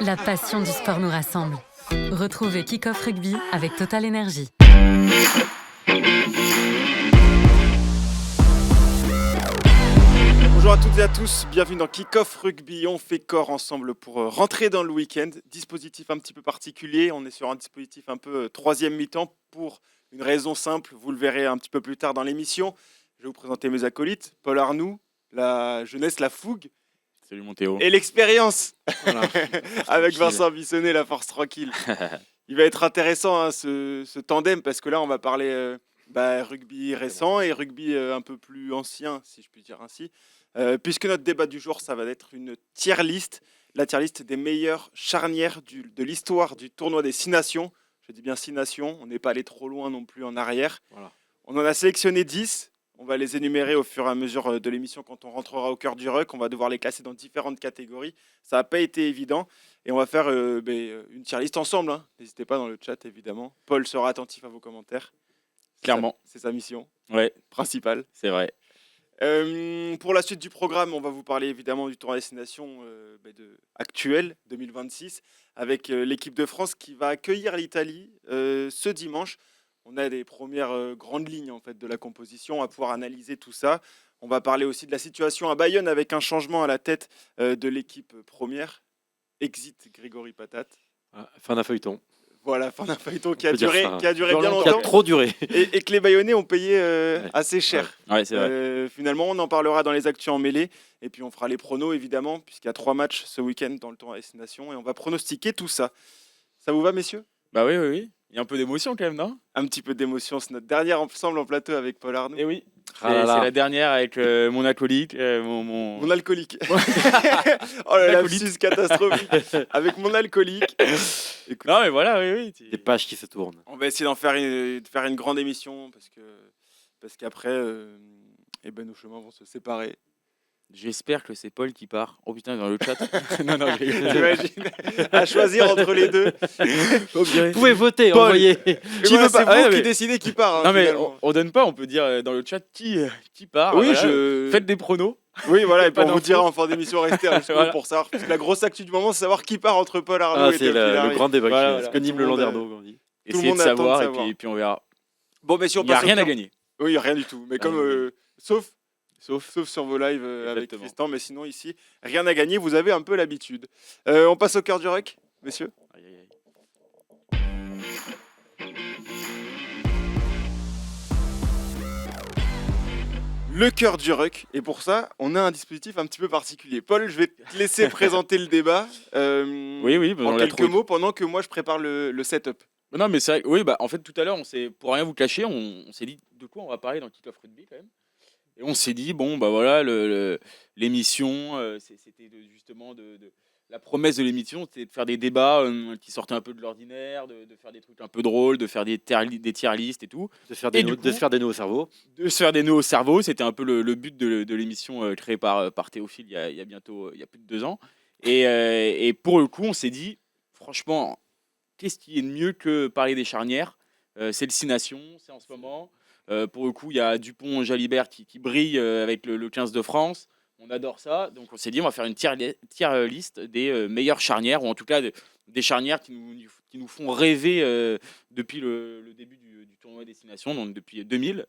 La passion du sport nous rassemble. Retrouvez Kick-Off Rugby avec Total Energy. Bonjour à toutes et à tous, bienvenue dans Kick-Off Rugby. On fait corps ensemble pour rentrer dans le week-end. Dispositif un petit peu particulier, on est sur un dispositif un peu troisième mi-temps pour une raison simple, vous le verrez un petit peu plus tard dans l'émission. Je vais vous présenter mes acolytes, Paul Arnoux, la jeunesse, la fougue. Salut mon Théo. Et l'expérience, Voilà. avec Vincent Bissonnet, la force tranquille. Il va être intéressant hein, ce tandem parce que là on va parler rugby récent et rugby un peu plus ancien, si je puis dire ainsi. Puisque notre débat du jour, ça va être une tier list, la tier list des meilleures charnières de l'histoire du tournoi des 6 nations. Je dis bien 6 nations, on n'est pas allé trop loin non plus en arrière. Voilà. On en a sélectionné 10. On va les énumérer au fur et à mesure de l'émission quand on rentrera au cœur du ruck. On va devoir les classer dans différentes catégories. Ça n'a pas été évident. Et on va faire une tier list ensemble. Hein. N'hésitez pas dans le chat, évidemment. Paul sera attentif à vos commentaires. Clairement. C'est sa mission Ouais, principale. c'est vrai. Pour la suite du programme, on va vous parler évidemment du tournoi destination actuel 2026 avec l'équipe de France qui va accueillir l'Italie ce dimanche. On a des premières grandes lignes en fait de la composition à pouvoir analyser tout ça. On va parler aussi de la situation à Bayonne avec un changement à la tête de l'équipe première. Exit Grégory Patate. Fin d'un feuilleton. Voilà, fin d'un feuilleton qui a peut dire duré, ça. qui a duré bien Qui a longtemps trop duré. et que les Bayonnais ont payé assez cher. Ouais, c'est vrai. Finalement, on en parlera dans les actus en mêlée. Et puis, on fera les pronos, évidemment, puisqu'il y a 3 matchs ce week-end dans le tournoi destination. Et on va pronostiquer tout ça. Ça vous va, messieurs ? Bah oui. Il y a un peu d'émotion quand même, non ? Un petit peu d'émotion. C'est notre dernière ensemble en plateau avec Paul Arnoux. Eh oui. Ah là C'est là. la dernière avec mon acolyte, mon... Mon alcoolique. Oh là, lapsus catastrophique. Avec mon alcoolique. Écoute, Non mais voilà, oui. Des pages qui se tournent. on va essayer de faire une grande émission parce qu'après, nos chemins vont se séparer. J'espère que c'est Paul qui part. Oh putain, dans le chat. non, je rigole. J'imagine. À choisir entre les deux. Vous pouvez voter, Paul. envoyez. Qui veut c'est pas- vous ouais, qui mais- décidez qui part. hein, Non mais finalement. on donne pas, on peut dire dans le chat qui part. Oui, voilà. Faites des pronos. Oui, voilà, et puis Pas on vous d'infos. dira en fin d'émission, restez jusqu'au bout Voilà. pour savoir. Parce que la grosse actu du moment, c'est savoir qui part entre Paul Arnaud et C'est Théophile le Harry. grand débat Voilà, qui anime Tout le le monde, Landerneau, comme on dit. Tout le Essayez monde de attend de savoir savoir. et puis on verra. Bon, mais si on Il n'y a passe au rien à cœur- gagner. Oui, il n'y a rien du tout. Mais comme, Rien sauf sur vos lives avec Exactement. Tristan, mais sinon ici, rien à gagner, vous avez un peu l'habitude. On passe au cœur du rock, messieurs. Aïe. Le cœur du rock, et pour ça, on a un dispositif un petit peu particulier. Paul, je vais te laisser présenter le débat Oui, en on l'a quelques trouvé. mots pendant que moi je prépare le setup. Non, mais c'est vrai. Oui, en fait, tout à l'heure, pour rien vous cacher, on s'est dit de quoi on va parler dans Kick-Off Rugby quand même. Et on s'est dit, bon, voilà, l'émission, c'était justement la promesse de l'émission, c'était de faire des débats qui sortaient un peu de l'ordinaire, de faire des trucs un peu drôles, de faire des tier lists et tout. De faire Et des du nœuds- de coup- se faire des nœuds au cerveau. De se faire des nœuds au cerveau, c'était un peu le but de l'émission créée par Théophile il y a plus de 2 ans. Et pour le coup, on s'est dit, franchement, qu'est-ce qui est de mieux que parler des charnières ? C'est le 6 nations, c'est en ce moment. Pour le coup, il y a Dupont-Jalibert qui brille avec le 15 de France. On adore ça. Donc on s'est dit, on va faire une tier list des meilleures charnières, ou en tout cas des charnières qui nous font rêver depuis le début du tournoi Destination, donc depuis 2000.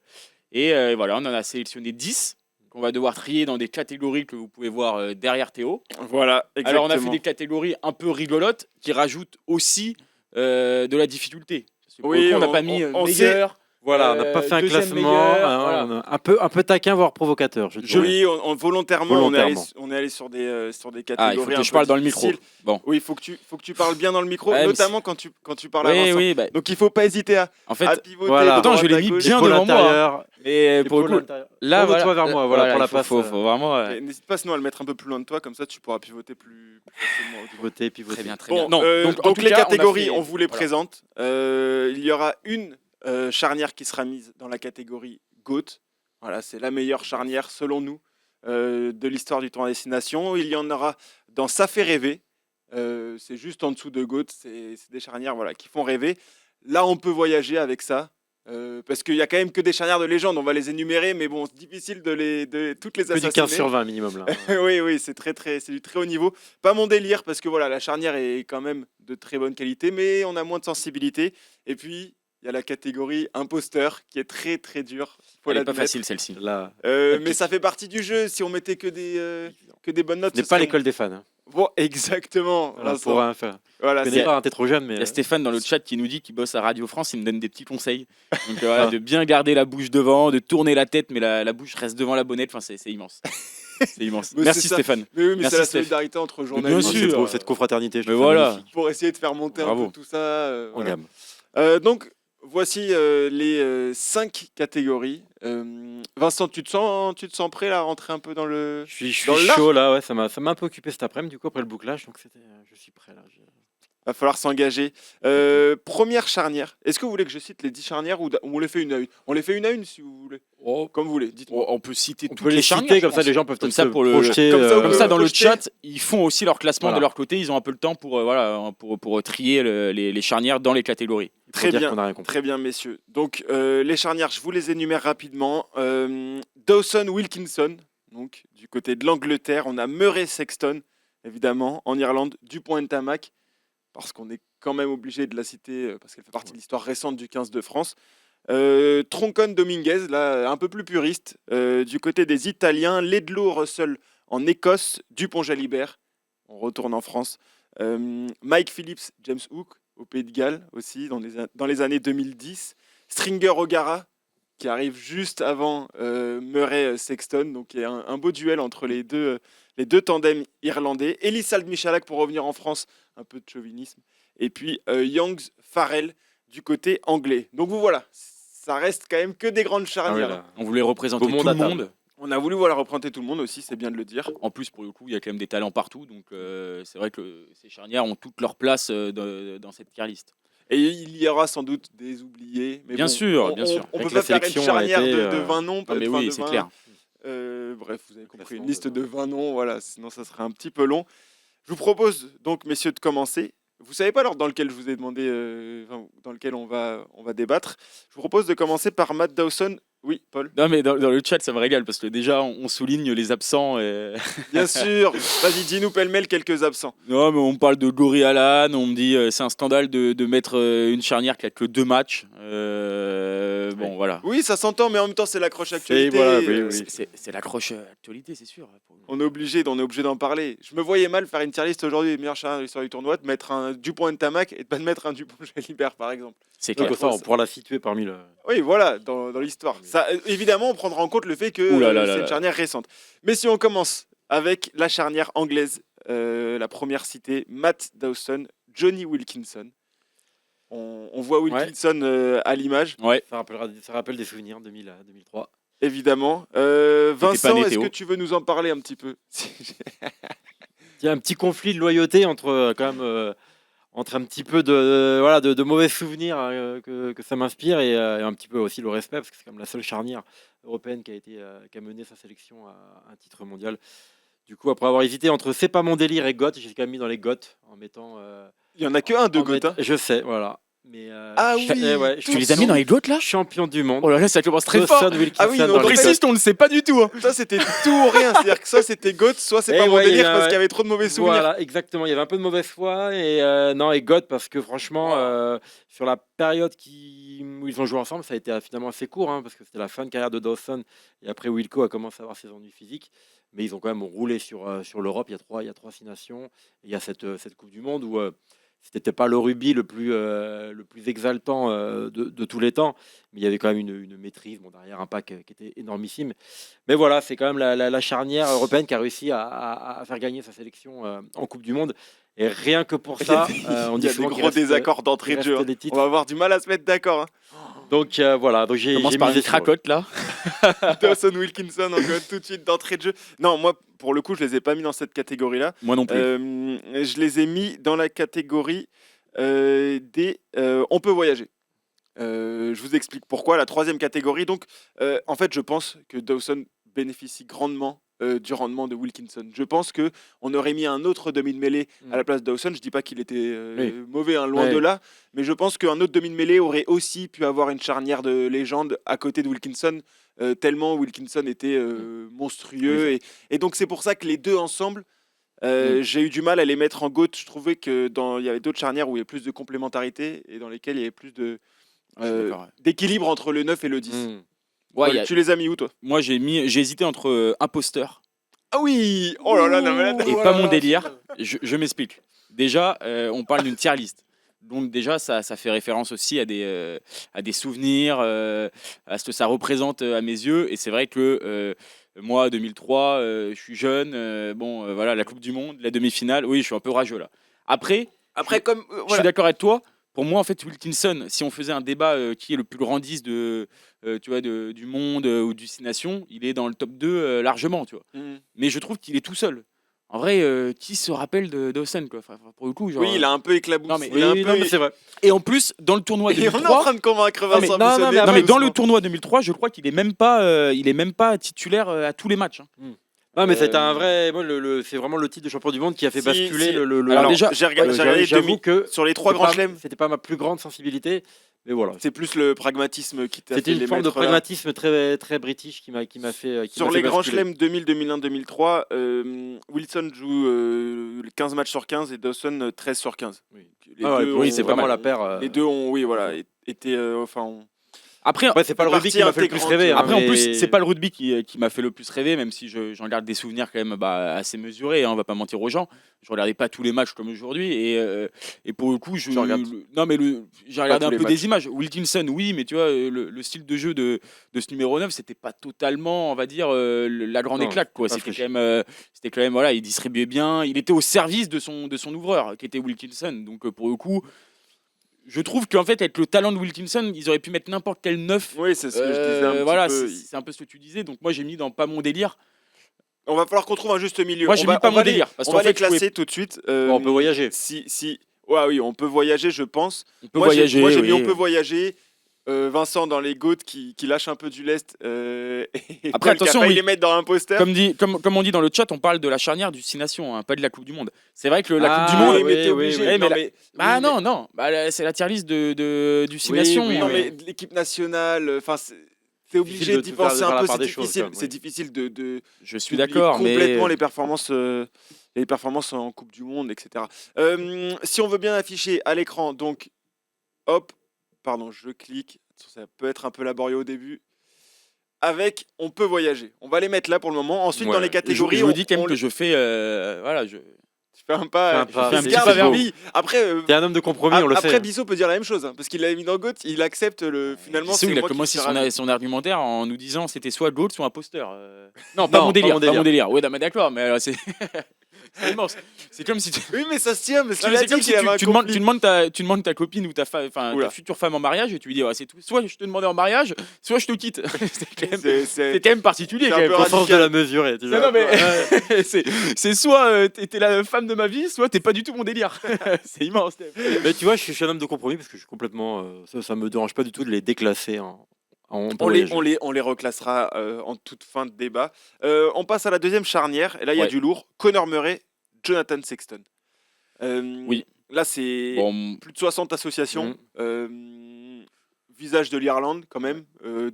Et voilà, on en a sélectionné 10 qu'on va devoir trier dans des catégories que vous pouvez voir derrière Théo. Voilà, exactement. Alors on a fait des catégories un peu rigolotes qui rajoutent aussi de la difficulté. Parce que pour Oui, le coup, on n'a on- pas mis on meilleur. Voilà, on n'a pas fait un deuxième classement meilleur, voilà. un peu taquin, voire provocateur. Je dirais. Oui, volontairement, Volontairement. on est allé sur des catégories Ah, il faut un que je peu parle dans le micro. difficiles. Bon. Oui, il faut que tu parles bien dans le micro, Ouais, mais notamment quand tu parles à Vincent. Oui, Donc il faut pas hésiter à en fait, pivoter. voilà. de Pourtant, droite je l'ai à mis gauche. bien Épaule devant moi. intérieure, Et pour épaule le coup, intérieure. là, Tourne-toi vers moi, voilà, pour la il faut, passe. faut vraiment. Et n'hésite pas sinon à le mettre un peu plus loin de toi, comme ça tu pourras pivoter plus facilement. Pivoter, pivoter. Très bien, très Bon, bien. Non, donc, en tout les cas, catégories, a fait- on vous les voilà. présente. Il y aura une charnière qui sera mise dans la catégorie GOAT. Voilà, c'est la meilleure charnière selon nous de l'histoire du tournoi Destination. Il y en aura dans Ça fait rêver. C'est juste en dessous de GOAT. C'est des charnières voilà, qui font rêver. Là, on peut voyager avec ça. Parce qu'il y a quand même que des charnières de légende, on va les énumérer, mais bon, c'est difficile de toutes les Que du assassiner. 15 sur 20 minimum là. Oui, c'est du très haut niveau. Pas mon délire, parce que voilà, la charnière est quand même de très bonne qualité, mais on a moins de sensibilité. Et puis, il y a la catégorie imposteur, qui est très très dure. Faut Elle est pas l'admettre. facile celle-ci. Là, Mais ça fait partie du jeu. Si on mettait que des bonnes notes, ce n'est ce pas serait- l'école des fans. Hein. Bon, exactement. Voilà, Vincent. pour rien faire. Voilà, Je c'est- connais pas, hein, t'es trop jeune, mais Il y a Stéphane dans le chat qui nous dit qu'il bosse à Radio France, il me donne des petits conseils. Donc voilà, de bien garder la bouche devant, de tourner la tête, mais la bouche reste devant la bonnette. Enfin, c'est immense. C'est immense. Mais Merci c'est ça. Stéphane. Mais oui, mais Merci, c'est la Steph. solidarité entre bien journalistes. sûr. c'est beau, cette confraternité. Je Mais trouve ça voilà. magnifique. Pour essayer de faire monter un Bravo. peu tout ça. En Voilà. gamme. Donc, voici les 5 catégories. Vincent, tu te sens prêt là, à rentrer un peu dans le. Je suis Dans l'art. chaud là, ouais, ça m'a un peu occupé cet après-midi du coup après le bouclage, donc je suis prêt là. Va falloir s'engager. Première charnière. Est-ce que vous voulez que je cite les 10 charnières ou on les fait une à une? On les fait une à une si vous voulez. Comme vous voulez, dites-moi. On peut citer On toutes peut les charnières, citer je comme ça pense. les gens peuvent Comme peut-être ça, se pour le- projeter. comme ça, vous Comme pouvez ça, dans le projeter. chat, ils font aussi leur classement Voilà. de leur côté. Ils ont un peu le temps pour trier les charnières dans les catégories. Très dire bien. qu'on a rien compris. Très bien, messieurs. Donc, les charnières, je vous les énumère rapidement. Dawson Wilkinson, donc du côté de l'Angleterre. On a Murray Sexton, évidemment, en Irlande. Dupont-Ntamak, parce qu'on est quand même obligé de la citer, parce qu'elle fait partie de l'histoire récente du 15 de France. Troncon Dominguez, là, un peu plus puriste. Du côté des Italiens, Ledlow Russell en Écosse. Dupont-Jalibert, on retourne en France. Mike Phillips, James Hook, au Pays de Galles aussi, dans les années 2010. Stringer O'Gara, qui arrive juste avant Murray Sexton, donc il y a un beau duel entre les deux tandems irlandais. Elisald Michalak pour revenir en France, un peu de chauvinisme. Et puis Youngs Farrell du côté anglais. Donc vous voilà, ça reste quand même que des grandes Ah oui, charnières. là. On voulait représenter Beau monde tout à le table. monde. On a voulu représenter tout le monde aussi, c'est bien de le dire. En plus, pour le coup, il y a quand même des talents partout. Donc c'est vrai que ces charnières ont toute leur place dans cette tier list. Et il y aura sans doute des oubliés. Mais Bien bon, sûr, bien sûr. On Avec peut la pas faire une sélection a charnière été, de 20 noms. Non, mais enfin, oui, de c'est 20. clair. Bref, vous avez compris, une Classement liste de de 20 noms, voilà, sinon ça serait un petit peu long. Je vous propose donc, messieurs, de commencer. Vous savez pas l'ordre dans lequel je vous ai demandé, dans lequel on va débattre. Je vous propose de commencer par Matt Dawson. Oui, Paul. Non, mais dans le chat, ça me régale parce que déjà, on souligne les absents. Et... Bien sûr. Vas-y, dis-nous pêle-mêle quelques absents. Non, mais on me parle de Gory Allan. On me dit c'est un scandale de mettre une charnière qui a que 2 matchs. Bon, voilà. Oui, ça s'entend, mais en même temps, c'est l'accroche actualité. voilà, oui. C'est l'accroche actualité, c'est sûr. On est obligé d'en parler. Je me voyais mal faire une tier list aujourd'hui des meilleures charnières de l'histoire du tournoi, de mettre un Dupont-Ntamak et de pas de mettre un Dupont-Jalibert, par exemple. C'est Donc, clair. ça, on pourra la situer parmi le. Oui, voilà, dans l'histoire. Ça, évidemment, on prendra en compte le fait que Ouh là là c'est là une là. charnière récente. Mais si on commence avec la charnière anglaise, la première citée, Matt Dawson, Johnny Wilkinson. On voit Wilkinson à l'image, Ouais. Ça rappelle des souvenirs 2003. évidemment. pas Vincent, né, est-ce Théo. que tu veux nous en parler un petit peu? Il y a un petit conflit de loyauté entre quand même entre un petit peu de mauvais souvenirs que ça m'inspire et un petit peu aussi le respect parce que c'est comme la seule charnière européenne qui a mené sa sélection à un titre mondial. Du coup, après avoir hésité entre C'est pas mon délire et GOAT, j'ai quand même mis dans les GOAT en mettant. Il y en a que un de en GOAT. mettant- Je sais, voilà. Mais Ah je- oui, ouais, Tu les as mis dans les GOAT là? champion du monde. Oh là là, ça commence très Dawson fort. Wilkinson Ah oui, non, dans donc les GOAT. Précise, on ne sait pas du tout. Ça, c'était tout ou rien. C'est-à-dire que soit c'était GOAT, soit c'est Eh pas mon ouais, il y délire a- parce qu'il y avait trop de mauvais souvenirs. Voilà, exactement. Il y avait un peu de mauvaise foi et non et God parce que franchement sur la période où ils ont joué ensemble, ça a été finalement assez court parce que c'était la fin de carrière de Dawson et après Wilco a commencé à avoir ses ennuis physiques, mais ils ont quand même roulé sur l'Europe. Il y a trois 6 nations. Et il y a cette Coupe du Monde où c'était pas le rugby le plus exaltant de tous les temps, mais il y avait quand même une maîtrise, derrière un pack qui était énormissime. Mais voilà, c'est quand même la charnière européenne qui a réussi à faire gagner sa sélection en Coupe du Monde. Et rien que pour ça, on Il dit y a des souvent qu'il gros reste- désaccords d'entrée il de jeu. reste Hein. des On titres. va avoir du mal à se mettre d'accord. Hein. Donc voilà, donc j'ai Commence j'ai par misé une sur- cracotte là. Dawson Wilkinson, encore tout de suite d'entrée de jeu. Non, moi, pour le coup, je les ai pas mis dans cette catégorie-là. Moi non plus. Je les ai mis dans la catégorie des on peut voyager. Je vous explique pourquoi. La troisième catégorie, donc, en fait, je pense que Dawson bénéficie grandement du rendement de Wilkinson. Je pense qu'on aurait mis un autre demi de mêlée à la place de Dawson. Je dis pas qu'il était mauvais, hein, loin de là, mais je pense qu'un autre demi de mêlée aurait aussi pu avoir une charnière de légende à côté de Wilkinson, tellement Wilkinson était monstrueux. Et donc c'est pour ça que les deux ensemble, j'ai eu du mal à les mettre en GOAT. Je trouvais que il y avait d'autres charnières où il y avait plus de complémentarité et dans lesquelles il y avait plus d'équilibre entre le 9 et le 10. Ouais, Paul, tu les as mis où, toi? Moi, j'ai hésité entre imposteur Ah oui. Oh là là, non, mais là, et pas mon délire. Je m'explique. Déjà, on parle d'une tier list. Donc déjà, ça fait référence aussi à des souvenirs, à ce que ça représente à mes yeux. Et c'est vrai que moi, 2003, je suis jeune. Voilà, la Coupe du Monde, la demi-finale. Oui, je suis un peu rageux là. Après, comme je suis d'accord avec toi. Pour moi, en fait, Wilkinson, si on faisait un débat qui est le plus grand 10 du monde ou du 6 nations, il est dans le top 2 largement, tu vois. Mais je trouve qu'il est tout seul. En vrai, qui se rappelle de Dawson, quoi. Enfin, pour le coup, genre, oui, il a un peu éclaboussé. Non, mais, mais c'est vrai. Et en plus, dans le tournoi Et on est en 2003, train de convaincre Vincent. non, mais dans le tournoi 2003, je crois qu'il est même pas titulaire à tous les matchs. Hein. Non, mais c'était un vrai. Moi, c'est vraiment le titre de champion du monde qui a fait basculer le. Alors déjà, j'ai regardé j'avoue que sur les 3 grands chelems. C'était pas ma plus grande sensibilité, mais voilà. C'est plus le pragmatisme qui t'a fait C'était une les forme de mettre là. pragmatisme très très british qui m'a fait. Sur les grands chelems 2000, 2001, 2003, Wilson joue 15 matchs sur 15 et Dawson 13 sur 15. Oui, c'est vraiment pas mal. la paire. Les deux ont, été, Après, c'est pas le rugby qui m'a fait le plus rêver. Après, en mais- plus, c'est pas le rugby qui m'a fait le plus rêver, même si j'en garde des souvenirs quand même assez mesurés, hein, on va pas mentir aux gens. Je regardais pas tous les matchs comme aujourd'hui, et pour le coup, j'ai regardé un peu des images. Wilkinson, oui, mais tu vois, le style de jeu de ce numéro 9, c'était pas totalement, on va dire, la grande éclate, quoi. C'était quand même, voilà, il distribuait bien, il était au service de son ouvreur, qui était Wilkinson. Donc, pour le coup, je trouve qu'en fait, avec le talent de Wilkinson, ils auraient pu mettre n'importe quel neuf. Oui, c'est ce que je disais un voilà, petit peu. c'est un peu ce que tu disais. Donc moi, j'ai mis dans pas mon délire. On va falloir qu'on trouve un juste milieu. Moi, j'ai mis pas mon délire. On va les classer tout de suite. On peut voyager. Oui, on peut voyager, je pense. On peut Moi, voyager. j'ai mis oui. on peut voyager. Vincent dans les GOAT qui lâche un peu du lest. Et Après, Paul qui a attention, failli oui. les mettre dans un poster. Comme on dit dans le chat, on parle de la charnière du 6 nations, hein, pas de la Coupe du Monde. C'est vrai que la Ah, Coupe du Monde. oui, mais t'es oui, obligé. oui. Non, Mais non. C'est la tier list du 6 nations. Non, mais l'équipe nationale, enfin, c'est obligé Difficile de d'y te faire penser un la peu. part C'est des choses, difficile. quand même, C'est difficile de Je suis d'oublier d'accord, mais complètement les performances en Coupe du Monde, etc. Si on veut bien afficher à l'écran, donc, hop, pardon, je clique. Ça peut être un peu laborieux au début. On peut voyager. On va les mettre là pour le moment. Ensuite, dans les catégories, je vous dis quand même que je fais. Voilà, je fais un pas. Fais un je petit garde pas vers vers lui. Après, T'es un homme de compromis, on le sait. après Bissot peut dire la même chose, hein, parce qu'il l'a mis dans GOAT. Il accepte finalement. Bissot, c'est il a moi qui commencé suis ravi. son argumentaire en nous disant c'était soit GOAT, soit imposteur. Non, pas mon délire. Ouais, non, mais d'accord, mais c'est. C'est immense. C'est comme si Oui, mais ça se tient. Parce Non, qu'il mais a c'est dit comme si qu'il avait un tu conflit. demandes ta copine ou ta future femme en mariage et tu lui dis ouais, c'est tout. Soit je te demandais en mariage, soit je te quitte. C'est quand même particulier. c'est Quand un même. peu Au sens de la mesurer. Tu Non, vois. non, mais c'est soit t'es la femme de ma vie, soit t'es pas du tout mon délire. C'est immense. Mais tu vois, je suis un homme de compromis parce que je suis complètement. Ça me dérange pas du tout de les déclasser en On les reclassera en toute fin de débat. On passe à la deuxième charnière. Et là, il y a Ouais. du lourd. Connor Murray, Jonathan Sexton. Oui. Là, c'est Bon, plus de 60 associations. Visage de l'Irlande, quand même,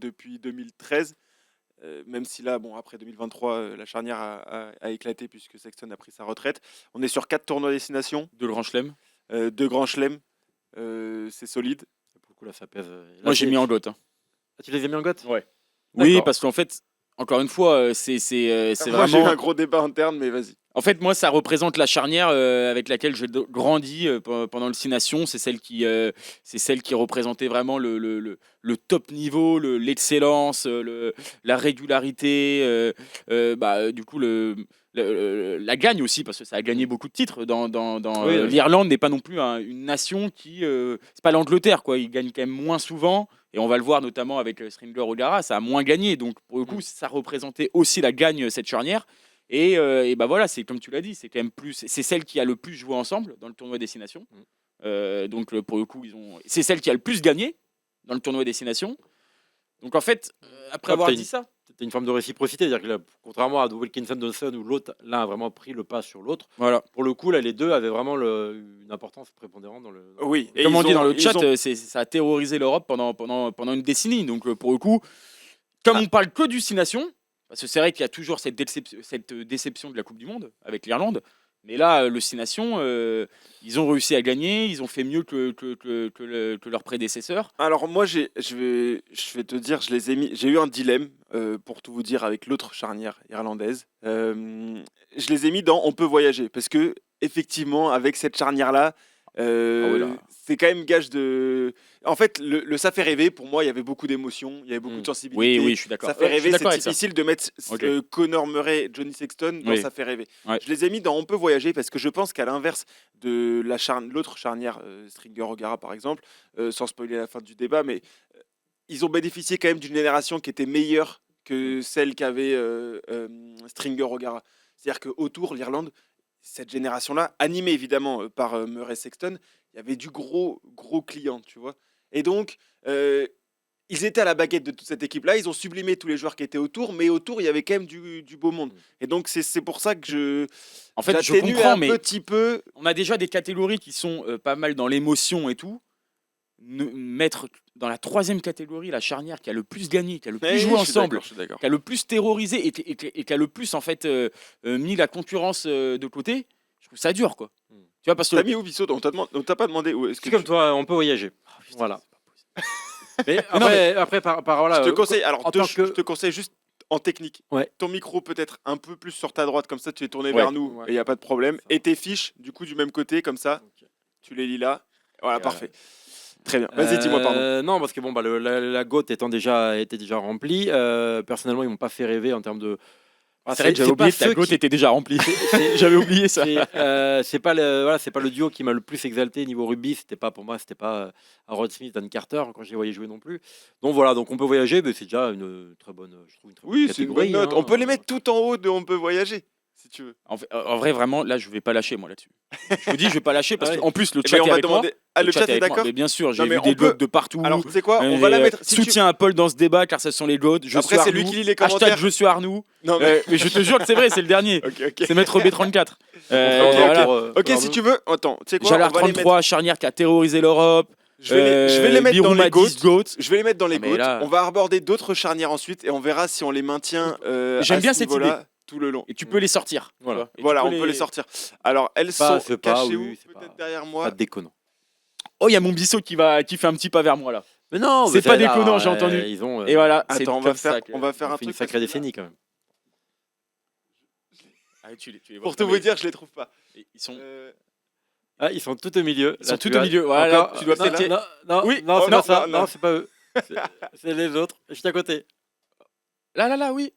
depuis 2013. Même si là, bon, après 2023, la charnière a éclaté puisque Sexton a pris sa retraite. On est sur 4 tournois destination, de Grand Chelem. 2 grands chelems. C'est solide. Pour le coup, là, ça pèse. Moi, j'ai mis en GOAT. Hein. Tu les as mis en goth. Ouais. Oui, D'accord. parce qu'en fait, encore une fois, c'est Moi, j'ai eu vraiment. un gros débat interne, mais vas-y. En fait, moi, ça représente la charnière avec laquelle j'ai grandi pendant le 6 Nations. C'est celle qui représentait vraiment le top niveau, l'excellence, la régularité. Du coup, la gagne aussi, parce que ça a gagné beaucoup de titres. Oui. L'Irlande n'est pas non plus une nation qui. C'est pas l'Angleterre, quoi. Ils gagnent quand même moins souvent. Et on va le voir notamment avec Stringer O'Gara, ça a moins gagné. Donc, pour le coup, ça représentait aussi la gagne, cette charnière. Et bah voilà, c'est comme tu l'as dit, c'est quand même plus, c'est celle qui a le plus joué ensemble dans le tournoi Destination. Donc pour le coup, c'est celle qui a le plus gagné dans le tournoi Destination. Donc en fait, après avoir dit ça, une forme de réciprocité. C'est-à-dire que contrairement à Wilkinson Dawson, où l'un a vraiment pris le pas sur l'autre, Voilà. pour le coup, là, les deux avaient vraiment une importance prépondérante dans le. Oui, et Comme on ils dit dans le ils chat, ont- ça a terrorisé l'Europe pendant une décennie. Donc pour le coup, comme on parle que destination, parce que c'est vrai qu'il y a toujours cette déception de la Coupe du Monde avec l'Irlande, mais là, le 6 Nations, ils ont réussi à gagner, ils ont fait mieux que leurs prédécesseurs. Alors moi, je vais te dire, je les ai mis. J'ai eu un dilemme pour tout vous dire avec l'autre charnière irlandaise. Je les ai mis dans on peut voyager parce que effectivement, avec cette charnière-là, Ah ouais, là. c'est quand même gage de. En fait, le ça fait rêver. Pour moi, il y avait beaucoup d'émotions, il y avait beaucoup de sensibilité. Oui, je suis d'accord. Ça fait Ouais, je suis rêver, d'accord c'est avec ça. difficile de mettre Ok. Connor Murray, Johnny Sexton dans Oui. Ça fait rêver. Ouais. Je les ai mis dans On peut voyager parce que je pense qu'à l'inverse de l'autre charnière, Stringer O'Gara par exemple, sans spoiler la fin du débat, mais ils ont bénéficié quand même d'une génération qui était meilleure que celle qu'avait Stringer O'Gara. C'est-à-dire qu'autour, l'Irlande, cette génération-là, animée évidemment par Murray Sexton, il y avait du gros client, tu vois. Et donc, ils étaient à la baguette de toute cette équipe-là, ils ont sublimé tous les joueurs qui étaient autour, mais autour, il y avait quand même du beau monde. Et donc, c'est pour ça que En fait, je j'atténue comprends, un mais petit peu. on a déjà des catégories qui sont pas mal dans l'émotion et tout. Mettre dans la 3e catégorie la charnière qui a le plus gagné, qui a le plus joué ensemble, Je suis d'accord. qui a le plus terrorisé et qui a le plus en fait mis la concurrence de côté, je trouve ça dur quoi. Tu vois parce que T'as mis où, Bissot? On t'a pas demandé où est-ce que C'est comme toi, on peut voyager. Voilà. Mais non, après, voilà. Je te conseille, alors en tant je que- te conseille juste en technique. Ouais. Ton micro peut-être un peu plus sur ta droite, comme ça tu es tourné Ouais. vers nous Ouais. et il n'y a pas de problème. Ça. Et tes fiches, du coup, du même côté, comme ça, Ok. tu les lis là. Voilà, Et parfait. Très bien. Vas-y, dis-moi, pardon. Non, parce que bon, la GOAT était déjà remplie. Personnellement, ils m'ont pas fait rêver en termes de. Ah, c'est vrai que j'avais oublié que ta côte était déjà remplie. J'avais oublié ça. C'est pas le duo qui m'a le plus exalté niveau rugby. C'était pas Rod Smith, Dan Carter quand j'ai voyé jouer non plus. Donc voilà, donc on peut voyager, mais c'est déjà une très bonne, je trouve une très bonne Oui, c'est une bonne catégorie, note. hein. On peut les mettre tout en haut de On peut voyager, si tu veux. En vrai, vraiment, là, je vais pas lâcher moi là-dessus. Je vous dis, je vais pas lâcher parce Ah ouais. qu'en plus, le Eh chat ben, est on va avec moi. demander. Ah, le chat est est avec moi. d'accord. Mais bien sûr, j'ai Non, mais vu on des peut- goats de partout. Alors, tu sais quoi? On va la mettre. Si tu- Soutiens à Paul dans ce débat car ce sont les goats. Je Après, suis c'est lui Arnoux. qui lit les Hashtag commentaires. je suis Arnoux. Non, mais. Mais je te jure que c'est vrai, c'est le dernier. Ok, ok. C'est Maître B34. Ok, Voilà. Ok, si tu veux. Attends, tu sais quoi? Jalard On va les 33, charnière qui a terrorisé l'Europe. Je vais les mettre dans Birouma les GOAT. 10 goats. Je vais les mettre dans les Ah, mais GOAT. là- On va aborder d'autres charnières ensuite et on verra si on les maintient J'aime à bien ce cette niveau-là tout le long. Et tu peux les sortir. Voilà. tu vois. Et Voilà, tu on peut les sortir. Alors, elles sont c'est pas, cachées oui, où? c'est Peut-être pas- derrière Pas moi. déconnant. Oh, il y a mon Bissot qui fait un petit pas vers moi là. Mais non, C'est pas déconnant, j'ai entendu. Ils ont. Et voilà, c'est Attends, on comme va faire, ça que- on va faire ils ont un fait une truc. sacrée décennie quand même. Ah, tu les vois. Pour tout Non, vous mais dire, je les trouve pas. Ils sont. Ah, ils sont tout au milieu. Ils sont Là, tout tu au vois. milieu. Voilà, Encore- tu dois non, peut-être- non, Oui. non, Oh, c'est non, pas ça. non, non. Non, c'est pas eux. C'est les autres. Je suis à côté. Là, oui.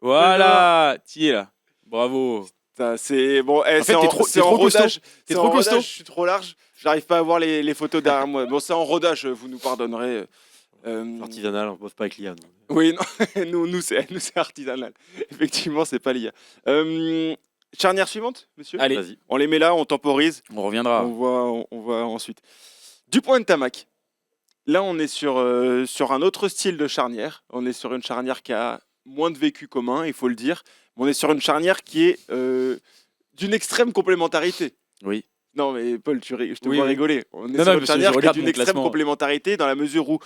Voilà, tu es là. Bravo. Ça, c'est bon. En fait, C'est en rodage. T'es C'est trop en costaud. rodage, je suis trop large. J'arrive pas à voir les photos derrière moi. Bon, c'est en rodage. Vous nous pardonnerez. Artisanal, on bosse pas avec l'IA. Oui, non, nous c'est artisanal. Effectivement, c'est pas l'IA. Charnière suivante, monsieur. Allez, Vas-y. On les met là, on temporise. on reviendra. On voit ensuite. Dupont Ntamak. Là, on est sur un autre style de charnière. On est sur une charnière qui a moins de vécu commun, il faut le dire. Mais on est sur une charnière qui est d'une extrême complémentarité. Oui. Non, mais Paul, je te Oui, vois oui. rigoler. On est Non, sur non, une parce que charnière je qui est regarde d'une mon extrême classement. complémentarité dans la mesure où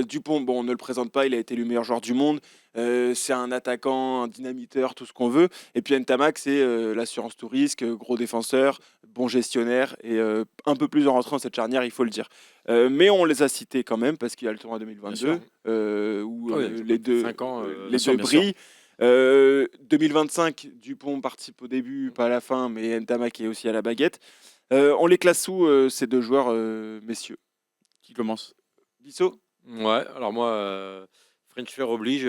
Dupont, bon, on ne le présente pas, il a été le meilleur joueur du monde. C'est un attaquant, un dynamiteur, tout ce qu'on veut. Et puis Ntamak, c'est l'assurance tout risque, gros défenseur, bon gestionnaire et un peu plus en rentrant dans cette charnière, il faut le dire. Mais on les a cités quand même parce qu'il y a le tournoi 2022 où Oui, les deux, 5 ans, les bien sûr, deux bien sûr. brillent. 2025, Dupont participe au début, pas à la fin, mais Ntamak est aussi à la baguette. On les classe où ces deux joueurs, messieurs? Qui commence? Bissot? Ouais, alors moi, French Flair oblige,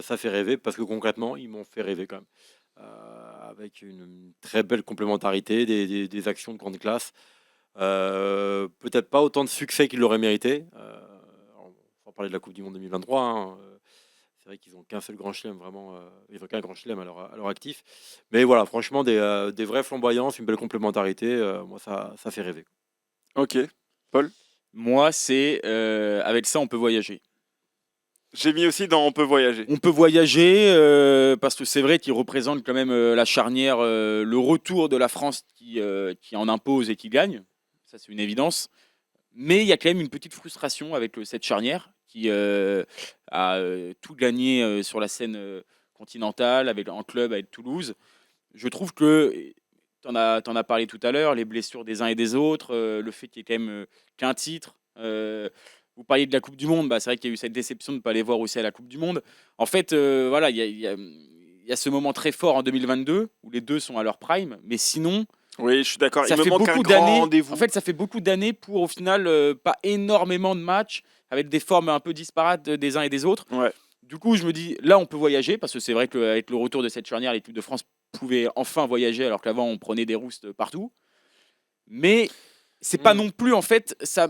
ça fait rêver parce que concrètement, ils m'ont fait rêver quand même. Avec une très belle complémentarité, des actions de grande classe. Peut-être pas autant de succès qu'ils l'auraient mérité. Sans parler de la Coupe du Monde 2023. Hein, c'est vrai qu'ils n'ont qu'un seul grand chelem, vraiment. Ils n'ont qu'un grand chelem à leur actif. Mais voilà, franchement, des vraies flamboyances, une belle complémentarité. Moi, ça fait rêver. Ok. Moi, c'est avec ça, on peut voyager. J'ai mis aussi dans On peut voyager. On peut voyager parce que c'est vrai qu'il représente quand même la charnière, le retour de la France qui en impose et qui gagne. Ça, c'est une évidence. Mais il y a quand même une petite frustration avec cette charnière qui a tout gagné sur la scène continentale, en club avec Toulouse. Je trouve que, t'en as parlé tout à l'heure, les blessures des uns et des autres, le fait qu'il y ait quand même qu'un titre. Vous parliez de la Coupe du Monde, c'est vrai qu'il y a eu cette déception de ne pas les voir aussi à la Coupe du Monde. En fait, voilà, il y a ce moment très fort en 2022 où les deux sont à leur prime, mais sinon, Oui, je suis d'accord. ça Il me fait manque un beaucoup grand d'années. rendez-vous. En fait, ça fait beaucoup d'années pour au final pas énormément de matchs avec des formes un peu disparates des uns et des autres. Ouais. Du coup, je me dis là, on peut voyager parce que c'est vrai qu'avec le retour de cette charnière, l'équipe de France pouvait enfin voyager alors qu'avant on prenait des roustes partout. Mais c'est pas non plus en fait ça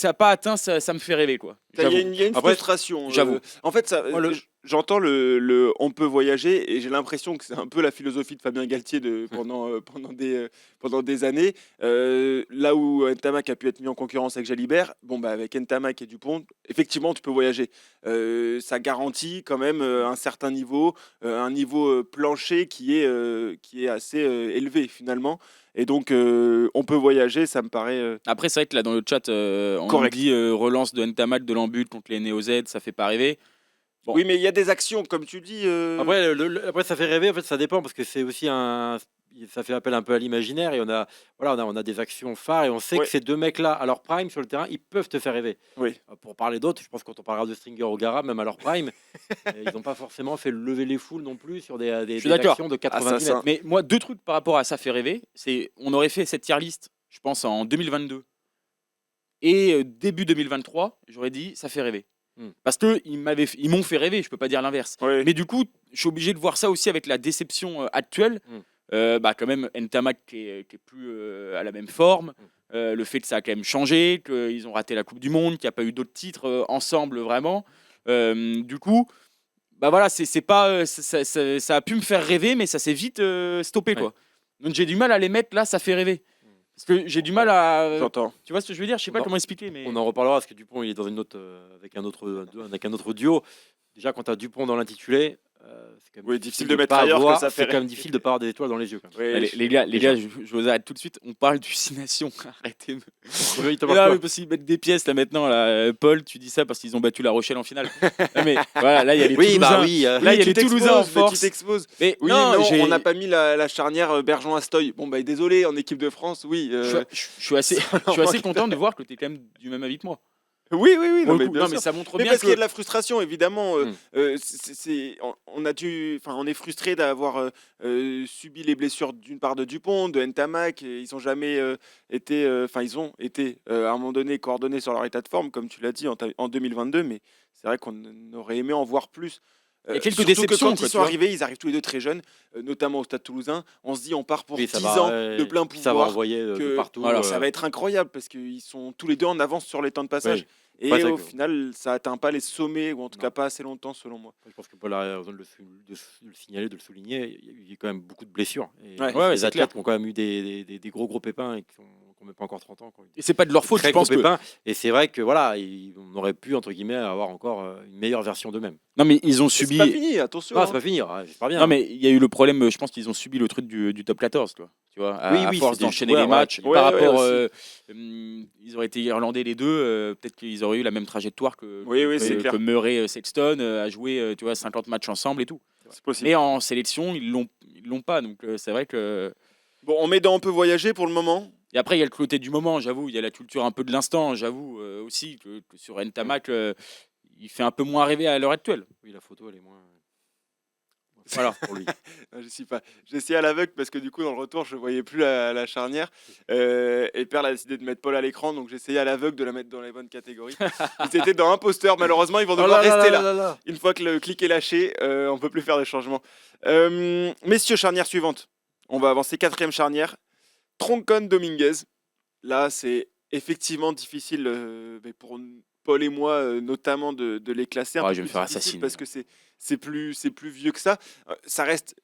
n'a pas atteint, ça me fait rêver quoi. Il y a J'avoue. une, il y a une Après, frustration. j'avoue. En fait, Moi, j'entends le on peut voyager et j'ai l'impression que c'est un peu la philosophie de Fabien Galtier pendant des années. Là où Ntamak a pu être mis en concurrence avec Jalibert, avec Ntamak et Dupont, effectivement, tu peux voyager. Ça garantit quand même un certain niveau, un niveau plancher qui est assez élevé finalement. Et donc, on peut voyager, ça me paraît Après, c'est vrai que là dans le chat, on nous correct. dit relance de Ntamak de l'embut contre les Néo-Z, ça fait pas rêver. Bon. Oui, mais il y a des actions, comme tu dis. Après, ça fait rêver. En fait, ça dépend parce que c'est aussi ça fait appel un peu à l'imaginaire et on a des actions phares et on sait Ouais. que ces deux mecs-là, à leur prime sur le terrain, ils peuvent te faire rêver. Oui. Pour parler d'autres, je pense que quand on parlera de Stringer ou Gara, même à leur prime, ils n'ont pas forcément fait lever les foules non plus sur des suis d'accord. actions de 90 ça, mètres. Mais moi, deux trucs par rapport à ça fait rêver. C'est on aurait fait cette tier list, je pense, en 2022 et début 2023. J'aurais dit ça fait rêver. Parce qu'ils m'ont fait rêver, je peux pas dire l'inverse. Oui. Mais du coup, je suis obligé de voir ça aussi avec la déception actuelle. Quand même, Ntamak qui est plus à la même forme. Le fait que ça a quand même changé, qu'ils ont raté la Coupe du Monde, qu'il n'y a pas eu d'autres titres ensemble vraiment. Du coup, voilà, c'est pas, ça a pu me faire rêver, mais ça s'est vite stoppé. Quoi. Donc j'ai du mal à les mettre là, ça fait rêver. Parce que j'ai du mal à. J'entends. Tu vois ce que je veux dire? Je sais pas Non. comment expliquer. Mais... On en reparlera parce que Dupont il est dans une autre avec un autre duo. Déjà quand tu as Dupont dans l'intitulé, c'est quand même difficile de mettre pas ailleurs avoir- que ça fait c'est quand même difficile de pas avoir des étoiles dans les yeux. Quand même. Oui, Allez, les gars, je vous arrête tout de suite. On parle du 6 Nations. Arrêtez. Il te Mais marque là, quoi mais parce qu'ils mettent des pièces là maintenant. Là. Paul, tu dis ça parce qu'ils ont battu La Rochelle en finale. Non, mais voilà, là il y a les Oui, Toulousains. oui. Là, il y a les Toulousains en Tu force. t'exposes. Mais Oui, non, on n'a pas mis la charnière Bergeron-Astoy. Désolé, en équipe de France, oui. je suis assez content de voir que tu es quand même du même avis que moi. Oui, Pour non, le mais coup. bien Non, sûr. mais ça montre Mais bien parce que. qu'il y a de la frustration, évidemment. Mm. On est frustré d'avoir subi les blessures d'une part de Dupont, de Ntamak. Ils ont jamais été, ils ont été à un moment donné coordonnés sur leur état de forme, comme tu l'as dit en 2022. Mais c'est vrai qu'on aurait aimé en voir plus. Il y a quelques Surtout déceptions, que quand quoi, ils tu sont vois. arrivés, ils arrivent tous les deux très jeunes, notamment au Stade Toulousain. On se dit, on part pour Oui, 10 ça va, ans de plein puis ça va pouvoir. envoyer de que- partout. Voilà, Ça va être incroyable parce qu'ils sont tous les deux en avance sur les temps de passage. Oui. Et Ouais, c'est au vrai que- final, ça atteint pas les sommets, ou en tout Non. cas pas assez longtemps, selon moi. Je pense que Paul a raison de le signaler, de le souligner. Il y a eu quand même beaucoup de blessures. Et Ouais. Ouais, les c'est athlètes clair. qui ont quand même eu des gros pépins et qui n'ont même pas encore 30 ans. qui ont eu Et c'est pas de leur faute, très je gros pense que. pépins. Et c'est vrai que voilà, on aurait pu, entre guillemets, avoir encore une meilleure version d'eux-mêmes. Non, mais ils ont C'est subi. pas fini, attention. Non, hein. c'est pas fini, j'espère bien. Non, mais il y a eu le problème, je pense qu'ils ont subi le truc du top 14, quoi. Tu vois, à Oui, force c'est d'enchaîner ouais, les ouais. matchs. Ouais, Par ouais, rapport, aussi. ils auraient été irlandais les deux, peut-être qu'ils auraient eu la même trajectoire que, Oui, que, c'est clair. que Murray Sexton, à jouer 50 matchs ensemble et tout. C'est possible. Mais en sélection, ils l'ont pas. Donc c'est vrai que. Bon, on met dans On peut voyager pour le moment. Et après, il y a le côté du moment, j'avoue. Il y a la culture un peu de l'instant, j'avoue aussi, que sur Ntamak, il fait un peu moins rêver à l'heure actuelle. Oui, la photo, elle est moins. Voilà. Pour lui. Je sais pas. J'ai essayé à l'aveugle parce que du coup, dans le retour, je voyais plus la charnière. Et Perle a décidé de mettre Paul à l'écran, donc j'ai essayé à l'aveugle de la mettre dans les bonnes catégories. Ils étaient dans imposteur. Malheureusement, ils vont devoir rester là. Une fois que le clic est lâché, on peut plus faire de changement. Messieurs, charnière suivante. On va avancer 4e charnière. Troncon Dominguez. Là, c'est effectivement difficile mais pour Paul et moi, notamment, de les classer. Un Ouais, peu je vais me plus faire difficile assassiner. parce que c'est plus vieux que ça. Ça reste,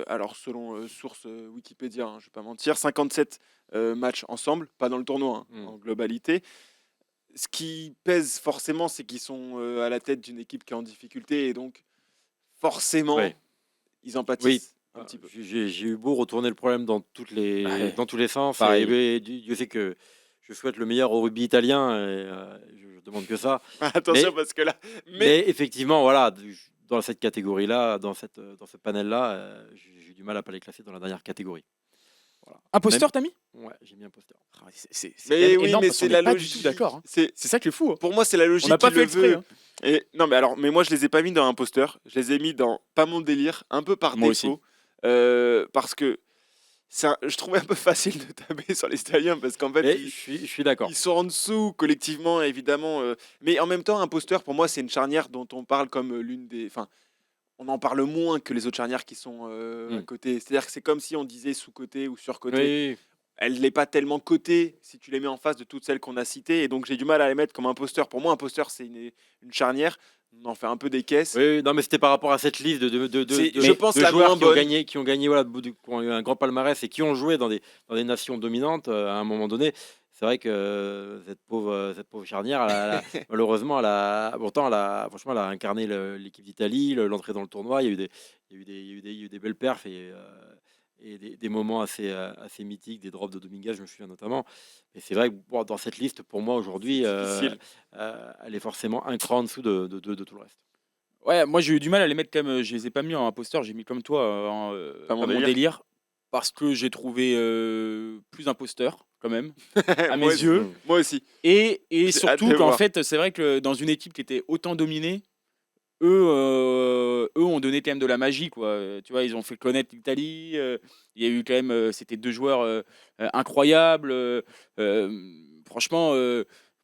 alors selon source Wikipédia, je ne vais pas mentir, 57 matchs ensemble, pas dans le tournoi, en globalité. ce qui pèse forcément, c'est qu'ils sont à la tête d'une équipe qui est en difficulté et donc forcément, Ouais. ils en pâtissent un petit peu. J'ai eu beau retourner le problème dans Ouais. dans tous les sens. Pareil. Et Dieu sait que je souhaite le meilleur au rugby italien. Et, je demande que ça. Attention Mais- parce que là, Mais effectivement, voilà, dans cette catégorie-là, dans ce panel-là, j'ai du mal à pas les classer dans la dernière catégorie. Imposteur, t'as mis? Ouais, j'ai mis imposteur. C'est mais oui, énorme mais parce c'est qu'on la est pas logique. du tout d'accord. C'est C'est ça qui est fou. Hein. Pour moi, c'est la logique On n'a pas qui fait le exprès. veut. Hein. Et, non, mais alors, mais moi, je les ai pas mis dans imposteur. Je les ai mis dans pas mon délire, un peu par Moi défaut, parce que je trouvais un peu facile de taper sur les Italiens parce qu'en fait, Mais je suis d'accord. ils sont en dessous collectivement, évidemment. Mais en même temps, imposteur, pour moi, c'est une charnière dont on parle comme l'une des. Enfin, on en parle moins que les autres charnières qui sont à côté. C'est-à-dire que c'est comme si on disait sous-côté ou sur-côté. Oui, Elle n'est pas tellement cotée si tu les mets en face de toutes celles qu'on a citées. Et donc, j'ai du mal à les mettre comme imposteur. Pour moi, imposteur, c'est une charnière. On en fait un peu des caisses. oui, non, mais c'était par rapport à cette liste Je pense la joueurs moins qui ont bonne. gagné, voilà, qui ont eu un grand palmarès et qui ont joué dans des nations dominantes à un moment donné. C'est vrai que cette pauvre charnière, malheureusement, pourtant, franchement, elle a incarné l'équipe d'Italie, l'entrée dans le tournoi. Il y a eu des belles perfs et des moments assez mythiques, des drops de Dominguez, je me souviens notamment. Et c'est vrai que bon, dans cette liste, pour moi, aujourd'hui, C'est difficile. elle est forcément un cran en dessous de tout le reste. Ouais, moi j'ai eu du mal à les mettre quand même. Je les ai pas mis en imposteur, j'ai mis comme toi Pas mon mon délire. délire. Parce que j'ai trouvé plus imposteur quand même, à mes Moi aussi. yeux. Moi aussi. Et J'ai hâte surtout de qu'en voir. fait, c'est vrai que dans une équipe qui était autant dominée, eux ont donné quand même de la magie, quoi. Tu vois, ils ont fait connaître l'Italie. Il y a eu quand même, c'était deux joueurs incroyables. Franchement,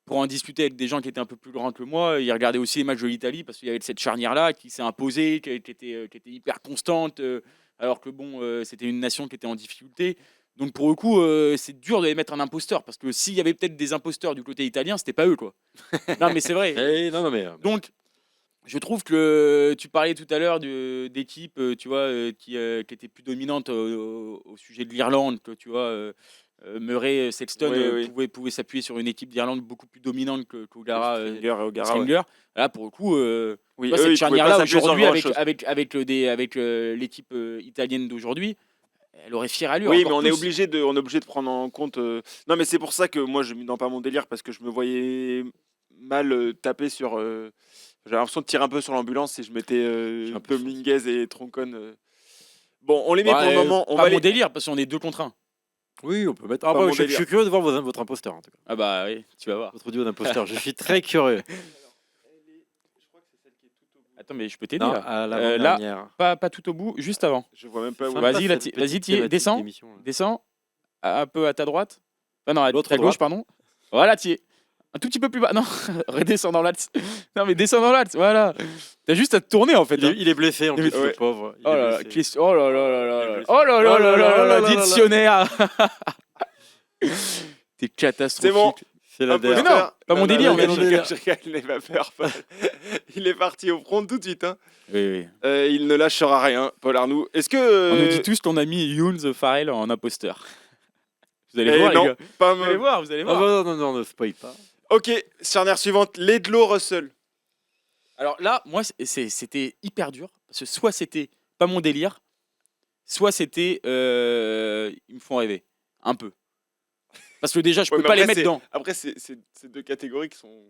pour en discuter avec des gens qui étaient un peu plus grands que moi, ils regardaient aussi les matchs de l'Italie parce qu'il y avait cette charnière-là qui s'est imposée, qui était hyper constante, alors que bon, c'était une nation qui était en difficulté. Donc pour le coup, c'est dur de les mettre en imposteur parce que s'il y avait peut-être des imposteurs du côté italien, c'était pas eux, quoi. Non, mais c'est vrai. Non, mais Donc, je trouve que tu parlais tout à l'heure d'équipes, tu vois, qui étaient plus dominantes au sujet de l'Irlande, que tu vois, Murray, Sexton pouvaient s'appuyer sur une équipe d'Irlande beaucoup plus dominante qu'Ogara, Stringer et O'Gara, ouais. Stringer. Là, pour le coup, Oui, tu vois, eux, cette ils pouvaient charnière-là pas s'appuyer sur aujourd'hui grand-chose. avec l'équipe italienne d'aujourd'hui, elle aurait fière allure. Oui, encore mais on est plus. obligé de prendre en compte. Non, mais c'est pour ça que moi, je mis dans pas mon délire parce que je me voyais mal taper sur. J'avais l'impression de tirer un peu sur l'ambulance si je mettais un peu Dominguez et Troncon. Bon, on les met pour le moment. On pas va mon les. délire parce qu'on est 2 contre 1. oui, on peut mettre. Pas Ah, bah, mon je délire. suis curieux de voir votre imposteur, en tout cas. Ah bah oui, tu vas voir. Votre duo d'imposteurs. Je suis très curieux. Attends, mais je peux t'aider Non, là. à l'avant-dernière. Pas tout au bout, juste avant. Je vois même pas où. Vas-y, Sympa, cette vas-y, petite Thier, thématique descends. d'émission, là. Descends un peu à ta droite. Ah non, à L'autre ta gauche, droite. pardon. Voilà, Thier. Un tout petit peu plus bas. Non, redescends dans l'axe. Non, mais descends dans l'axe. Voilà. T'as juste à te tourner en fait. Il est blessé en plus, Ouais. le pauvre. Il Oh est là là, blessé. oh là là là Il est là. blessé. Oh là là là là là, là. dictionnaire. T'es catastrophique. C'est bon. C'est la Imposteur. dernière. Mais non, pas mon délire, non, mais je mon rigole, délire. je rigole, il n'est pas peur, Paul. Il est parti au front tout de suite. Hein. Oui, oui. Il ne lâchera rien, Paul Arnoux. Est-ce que. On nous dit tous qu'on a mis Younes Farrell en imposteur. Vous allez Eh voir, non, les gars. pas Vous allez voir, vous allez Ah, voir. bah, non, ne spoil pas. Ok, charnière suivante, Ledlow Russell. Alors là, moi, c'était hyper dur. Parce que soit c'était pas mon délire, soit c'était. Ils me font rêver. Un peu. Parce que déjà, je Ouais, peux mais pas les après, mettre dans. Après, c'est deux catégories qui sont.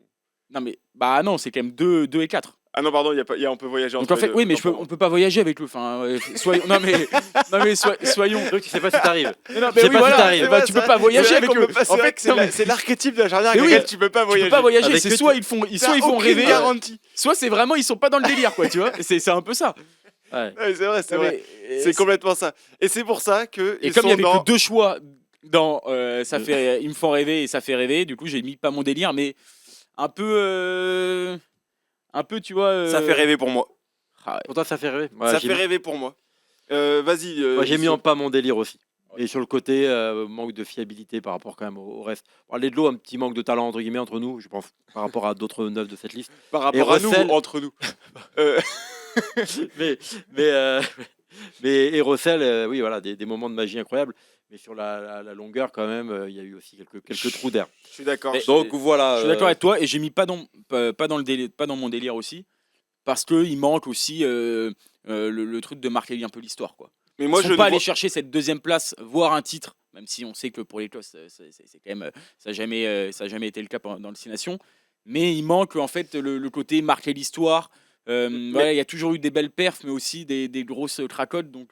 Non, mais. Bah non, c'est quand même 2 et 4. Ah non, pardon, on peut voyager Donc entre en fait, les deux. oui, mais Autant pour on peut pas voyager avec eux. Enfin, soyons. Non, mais soyons. Donc, tu sais pas si t'arrives. Mais non, C'est mais pas voilà, si t'arrives. eh ben, tu peux pas voyager avec eux. En fait, non, mais c'est l'archétype de la charnière Mais avec oui, laquelle tu peux pas tu voyager. peux pas voyager. Avec C'est eux, soit ils vont T'as aucune rêver, garantie. soit c'est vraiment ils sont pas dans le délire, quoi. Tu vois. C'est un peu ça. Ouais. Ouais, c'est vrai, c'est Non, vrai. mais, C'est complètement ça. Et c'est pour ça que. Et ils comme il y sont avait dans- que 2 choix dans ils me font rêver et ça fait rêver, du coup j'ai mis pas mon délire, mais un peu, tu vois. Ça fait rêver pour moi. Ah ouais. Pour toi, ça fait rêver. Ouais, Ça j'ai fait mis- rêver pour moi. Vas-y. Moi, j'ai mis Issou. en pas mon délire aussi. Et sur le côté, manque de fiabilité par rapport quand même au reste. Bon, Ledlow, un petit manque de talent entre guillemets entre nous, je pense, par rapport à d'autres neufs de cette liste. Par rapport à nous, Russell- ou entre nous. mais, mais, euh, Et Russell, oui, voilà, des moments de magie incroyables. Mais sur la longueur, quand même, il y a eu aussi quelques trous d'air. Je suis d'accord. Mais- Donc voilà. Je suis d'accord avec toi et j'ai mis pas dans le délire, pas dans mon délire aussi parce que il manque aussi le truc de marquer un peu l'histoire quoi. Mais moi, Ils je sont pas ne allés vois- chercher cette deuxième place, voire un titre, même si on sait que pour l'Écosse c'est quand même ça a jamais été le cas dans le Six Nations. Mais il manque en fait le côté marquer l'histoire. Voilà, il y a toujours eu des belles perfs, mais aussi des grosses cracottes. Donc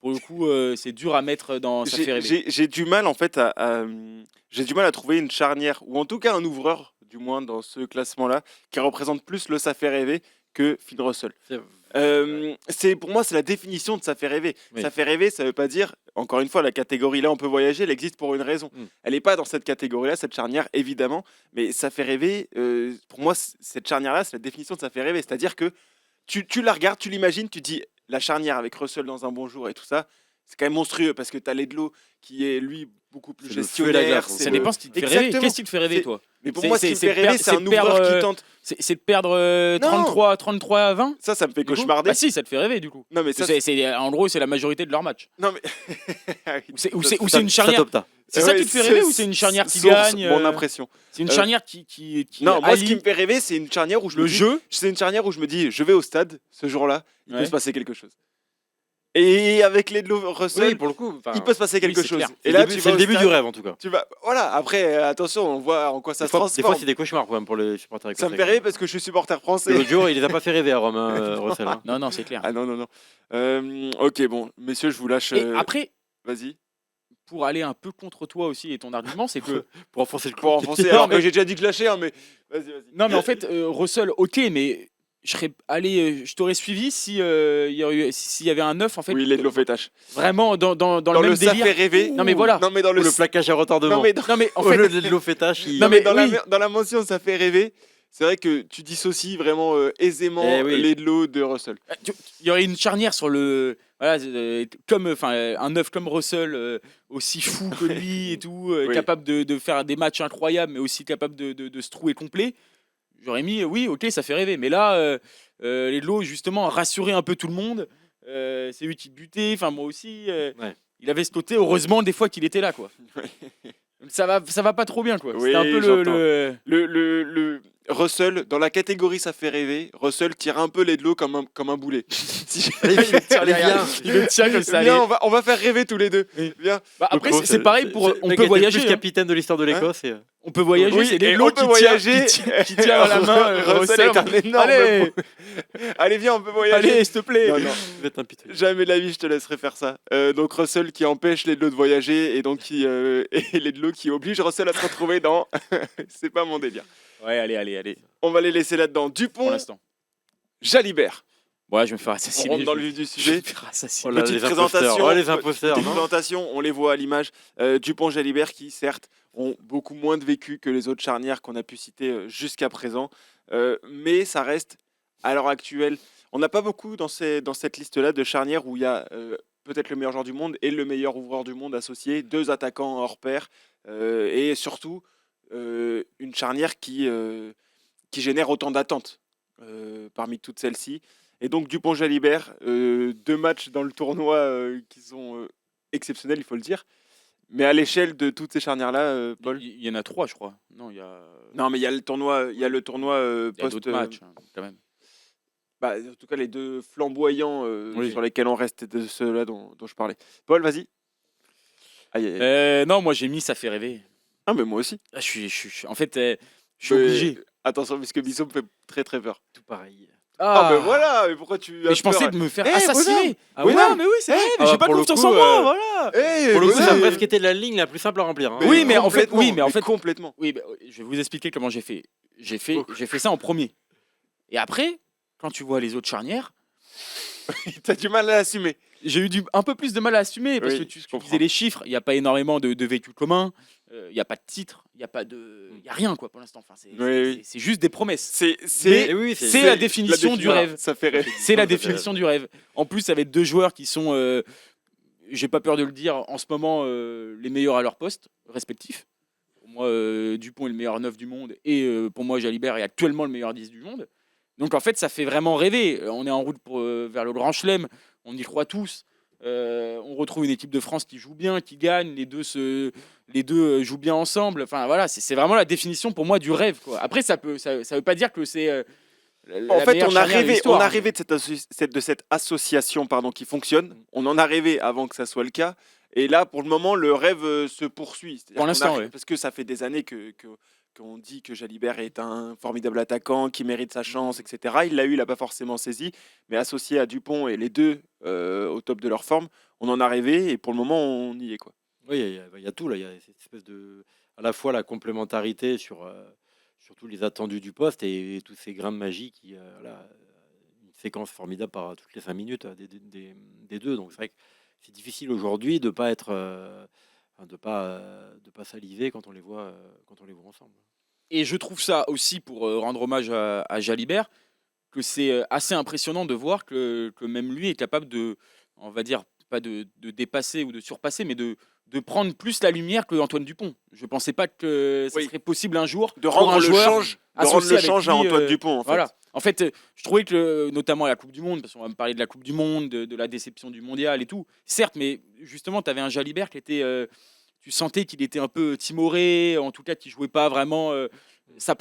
pour le coup, c'est dur à mettre dans. Ça fait rêver. j'ai du mal en fait j'ai du mal à trouver une charnière ou en tout cas un ouvreur du moins dans ce classement-là qui représente plus le ça fait rêver que Finn Russell. C'est pour moi c'est la définition de ça fait rêver. Oui. Ça fait rêver, ça veut pas dire encore une fois la catégorie là on peut voyager, elle existe pour une raison. Elle n'est pas dans cette catégorie-là, cette charnière évidemment, mais ça fait rêver. Pour moi cette charnière-là c'est la définition de ça fait rêver, c'est-à-dire que tu la regardes, tu l'imagines, tu dis la charnière avec Russell dans un bon jour et tout ça, c'est quand même monstrueux parce que tu as Ledlow qui est lui beaucoup plus C'est le feu et la gestionnaire. glace, c'est Ça le- dépend ce qui te fait Exactement. rêver. Qu'est-ce qui te fait rêver, C'est- toi? Mais pour C'est- moi, ce qui me c'est fait rêver, perdre- c'est un c'est perdre, ouvreur qui tente. C'est de perdre Non. 33 à 20 Ça me fait du coup cauchemarder. Bah si, ça te fait rêver du coup. Non, mais ça, En gros, c'est la majorité de leur match. non, mais. Ou c'est une charnière. Topta. C'est ça qui te fait rêver ou c'est une charnière qui source, gagne Mon impression. C'est une Euh, charnière qui Non, moi, ce qui allie me fait rêver, c'est une charnière où je le me dis. jeu. C'est une charnière où je me dis, je vais au stade ce jour-là, il peut Ouais. se passer quelque chose. Et avec Ledlow Russell, Oui, pour le coup. il peut se passer quelque c'est chose. clair. Et là, tu c'est vas le au début stade, du rêve, en tout cas. Tu vas, voilà. Après, attention, on voit en quoi ça Des se fois, transforme. c'est des cauchemars quand même pour les supporters Ça me écossais, fait quand rêver même. parce que je suis supporter Et français. l'autre jour, il les a pas fait rêver à Romain Russell. hein. Non, c'est clair. Ah non, non, non. Ok, bon, messieurs, je vous lâche. Et après, Vas-y. pour aller un peu contre toi aussi et ton argument, c'est que Pour enfoncer le Pour clou. enfoncer. Alors que j'ai déjà dit que lâcher, hein, mais vas-y. non, mais en fait, Russell, ok, mais je t'aurais suivi si s'il y avait un 9 en fait. Oui, Ledlow fait tâche. Vraiment dans Dans le même le ça délire. fait rêver. Non mais voilà. Non mais dans Ou le plaquage à retardement. Non mais Non mais en Au lieu fait, de l'ofétage, il... Non, mais mais dans, oui. dans la mention ça fait rêver. C'est vrai que tu dissocies vraiment aisément Eh oui. Ledlow de Russell. il y aurait une charnière sur le voilà un 9 comme Russell aussi fou que lui et tout, Oui. capable de faire des matchs incroyables mais aussi capable de se trouver complet. J'aurais mis oui, OK, ça fait rêver, mais là Ledlow justement a rassuré un peu tout le monde. C'est lui qui butait, enfin moi aussi Ouais. il avait ce côté heureusement des fois qu'il était là quoi. Ça va pas trop bien quoi. Oui, C'était un peu j'entends. le Le Russell, dans la catégorie ça fait rêver, Russell tire un peu Ledlow comme un boulet. Si- Allez, viens. il le tient comme ça. Viens, allez. on va faire rêver tous les deux. Oui. Viens. Bah, après Donc, c'est pareil c'est- pour le on mec peut était voyager. plus hein. capitaine de l'histoire de l'Écosse. et- On peut voyager, Oui, c'est et Ledlow on qui peut tient, voyager. qui tient à la main Russell est un énorme. Allez, Allez, viens, on peut voyager. allez, s'il te plaît. Non, non. Vous êtes impitoyable. Jamais de la vie, je te laisserai faire ça. Donc Russell qui empêche Ledlow de voyager et donc et Ledlow qui oblige Russell à se retrouver dans. C'est pas mon délire. Ouais, allez. On va les laisser là-dedans. Pour Dupont, l'instant. Jalibert. Ouais, je vais me faire On assassiner. rentre dans le je- vif du Je vais sujet. me faire assassiner. Oh là, Petite les imposteurs. présentation. Oh, les imposteurs, Petite non présentation, on les voit à l'image. Dupont-Jalibert qui, certes, ont beaucoup moins de vécu que les autres charnières qu'on a pu citer jusqu'à présent. Mais ça reste, à l'heure actuelle, on n'a pas beaucoup dans cette liste-là de charnières où il y a peut-être le meilleur joueur du monde et le meilleur ouvreur du monde associés, deux attaquants hors pair, et surtout une charnière qui génère autant d'attentes parmi toutes celles-ci. Et donc Dupont-Jalibert, 2 matchs dans le tournoi qui sont exceptionnels, il faut le dire. Mais à l'échelle de toutes ces charnières-là, Paul. Il y en a 3, je crois. Non, il y a Non, mais il y a le tournoi, post. d'autres matchs, hein, quand même. Bah, en tout cas, les deux flamboyants Oui. sur lesquels on reste, de ceux-là dont je parlais. Paul, vas-y. Aïe, aïe, aïe. Non, moi j'ai mis ça fait rêver. Ah, mais moi aussi. Ah, en fait, je suis Mais obligé. Attention, parce que Bisson me fait très très peur. Tout pareil. Ah, ben voilà, mais pourquoi tu. Mais je pensais de me faire Eh, assassiner. Ah Oui, ouais. non, mais oui, c'est vrai. Mais Ah, j'ai pas pour le confiance coup, en moi, voilà. Pour le coup, ça a presque été la ligne la plus simple à remplir. hein. Oui, mais en fait, Complètement. Oui, bah, je vais vous expliquer comment j'ai fait. J'ai fait ça en premier. Et après, quand tu vois les autres charnières, T'as du mal à l'assumer. j'ai eu un peu plus de mal à assumer parce Oui, que tu je comprends. disais les chiffres, il n'y a pas énormément de véhicules communs, il n'y a pas de titre, il n'y a pas de, il y a rien quoi pour l'instant. Enfin, Oui. c'est juste des promesses. C'est Eh oui, c'est la définition du voilà, rêve. Ça fait rêver. C'est la définition du rêve. En plus, avec deux joueurs qui sont, j'ai pas peur de le dire, en ce moment les meilleurs à leur poste respectif. Pour moi, Dupont est le meilleur 9 du monde et pour moi, Jalibert est actuellement le meilleur 10 du monde. Donc en fait, ça fait vraiment rêver. On est en route vers le Grand Chelem on y croit tous. On retrouve une équipe de France qui joue bien, qui gagne, les deux jouent bien ensemble. Enfin voilà, c'est vraiment la définition pour moi du rêve, quoi. Après, ça veut pas dire que c'est En fait, meilleure on a charnière de rêvé, l'histoire. de cette association qui fonctionne. On en a rêvé avant que ça soit le cas. Et là, pour le moment, le rêve se poursuit. C'est-à-dire Pour qu'on l'instant, arrive- oui. Parce que ça fait des années qu'on dit que Jalibert est un formidable attaquant, qui mérite sa chance, etc. Il l'a eu, il l'a pas forcément saisi. Mais associé à Dupont et les deux au top de leur forme, on en a rêvé. Et pour le moment, on y est, quoi. Oui, il y a tout là. Il y a cette espèce de, à la fois la complémentarité sur tous les attendus du poste et tous ces grains de magie qui, voilà, une séquence formidable par toutes les 5 minutes des deux. Donc c'est vrai que c'est difficile aujourd'hui de pas être, de pas saliver quand on les voit ensemble. Et je trouve ça aussi, pour rendre hommage à Jalibert, que c'est assez impressionnant de voir que même lui est capable de, on va dire, pas de dépasser ou de surpasser, mais de prendre plus la lumière que Antoine Dupont. Je pensais pas que ça Oui. serait possible un jour De pour rendre un le joueur change, associé avec à lui, Antoine Dupont, en fait. Voilà. En fait, je trouvais que, notamment à la Coupe du Monde, parce qu'on va me parler de la Coupe du Monde, de la déception du mondial et tout, certes, mais justement, tu avais un Jalibert qui était. Tu sentais qu'il était un peu timoré, en tout cas, qu'il jouait pas vraiment sa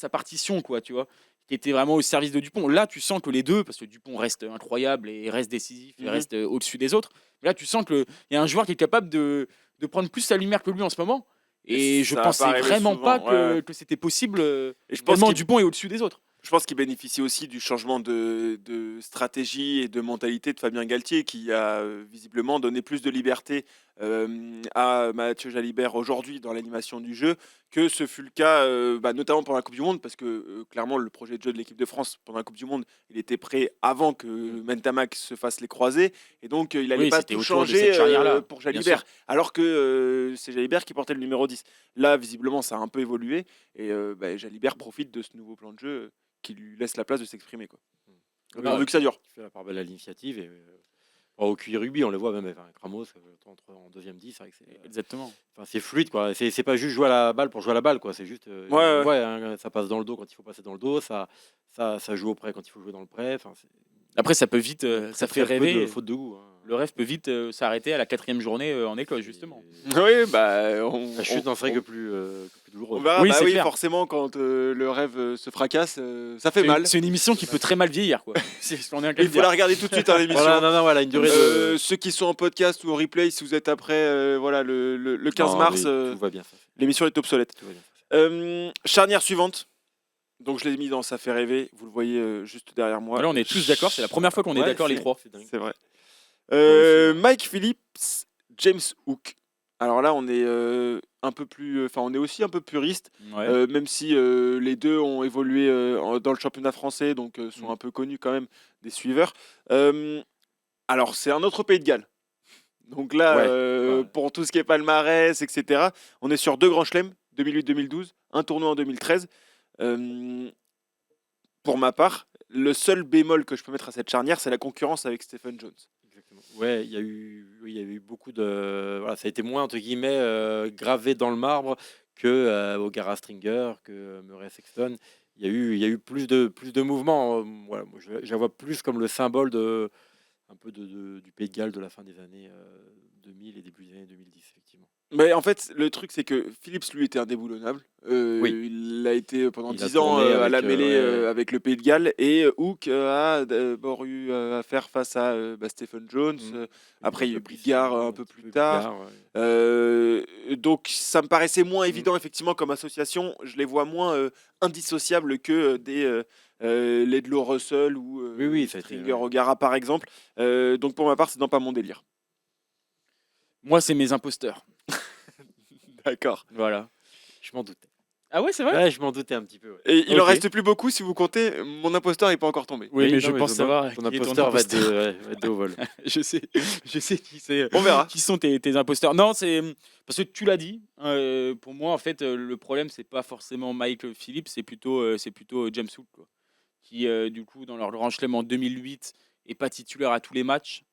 partition, quoi, tu vois, qui était vraiment au service de Dupont. Là, tu sens que les deux, parce que Dupont reste incroyable et reste décisif, et reste au-dessus des autres, là, tu sens qu'il y a un joueur qui est capable de prendre plus sa lumière que lui en ce moment. Et je ça pensais apparaît vraiment souvent, pas ouais. que c'était possible. Et je pense Tellement qu'il Dupont est au-dessus des autres. Je pense qu'il bénéficie aussi du changement de stratégie et de mentalité de Fabien Galtier, qui a visiblement donné plus de liberté à Mathieu Jalibert aujourd'hui dans l'animation du jeu, que ce fut le cas notamment pendant la Coupe du Monde, parce que clairement le projet de jeu de l'équipe de France pendant la Coupe du Monde, il était prêt avant que Ntamak se fasse les croisés, et donc il n'allait Oui, pas c'était tout autour de changer cette charnière-là, pour bien Jalibert, sûr. alors que c'est Jalibert qui portait le numéro 10. Là, visiblement, ça a un peu évolué, et Jalibert profite de ce nouveau plan de jeu qui lui laisse la place de s'exprimer, quoi. Pourvu que ça dure. Il fait la part belle à l'initiative et au QI rugby, on le voit même avec Ramos entre en deuxième 10, c'est vrai que Exactement. c'est fluide, quoi. C'est pas juste jouer à la balle pour jouer à la balle, quoi. C'est juste Ouais. ça passe dans le dos quand il faut passer dans le dos, ça joue au près quand il faut jouer dans le près. Enfin, Après, ça peut vite, ça fait très peu rêver. de faute de goût, hein. Le rêve peut vite s'arrêter à la 4e journée en Écosse, justement. Oui, La chute n'en serait que plus douloureuse. on verra. Oui, c'est clair. Forcément, quand le rêve se fracasse, ça fait mal. C'est une émission qui peut très mal vieillir, quoi. On est un cas Il de faut la dire. regarder tout de suite, l'émission. Voilà, une durée de. Ceux qui sont en podcast ou en replay, si vous êtes après le 15 Non, mars, mais tout va bien, ça fait. l'émission est obsolète. Tout va bien, ça fait. Charnière suivante. Donc je l'ai mis dans Ça fait rêver. Vous le voyez juste derrière moi. Là, on est tous d'accord. C'est la première fois qu'on est Ouais, d'accord, les trois. C'est dingue. C'est vrai. Mike Phillips, James Hook. Alors là, on est un peu plus, on est aussi un peu puriste, Ouais. même si les deux ont évolué dans le championnat français, donc sont un peu connus quand même des suiveurs. Alors c'est un autre Pays de Galles. Donc là, Ouais. pour tout ce qui est palmarès, etc., on est sur 2 grands chelems, 2008-2012, un tournoi en 2013. Pour ma part, le seul bémol que je peux mettre à cette charnière, c'est la concurrence avec Stephen Jones. Exactement. Ouais, il y a eu beaucoup de. Voilà, ça a été moins entre guillemets gravé dans le marbre que O'Gara Stringer, que Murray Sexton. Il y a eu plus de mouvements. Voilà, moi, je la vois plus comme le symbole un peu du Pays de Galles de la fin des années 2000 et début des années 2010, effectivement. Mais en fait, le truc, c'est que Phillips, lui, était indéboulonnable. Oui. Il a été pendant Il a 10 ans tourné à la avec, mêlée ouais. avec le Pays de Galles. Et Hook a d'abord eu à faire face à Stephen Jones. Après, il y a eu Bigard un peu plus tard. Donc, ça me paraissait moins évident, effectivement, comme association. Je les vois moins indissociables que des Ledlow Russell ou Oui, ça a été, Stringer ouais. O'Gara, par exemple. Donc, pour ma part, c'est pas mon délire. Moi, c'est mes imposteurs. D'accord. Voilà. Je m'en doutais. Ah ouais, c'est vrai. Ouais, je m'en doutais un petit peu. Ouais. Et il en Ok. reste plus beaucoup si vous comptez. Mon imposteur n'est pas encore tombé. Oui, mais non, je pense vois savoir ton qui est ton imposteur va imposteur. être de haut vol. je sais qui c'est. On verra. Qui sont tes imposteurs. Non, c'est parce que tu l'as dit. Pour moi, en fait, le problème, c'est pas forcément Mike Phillips, c'est plutôt James Hook, quoi, qui, du coup, dans leur grand chelem en 2008, est pas titulaire à tous les matchs.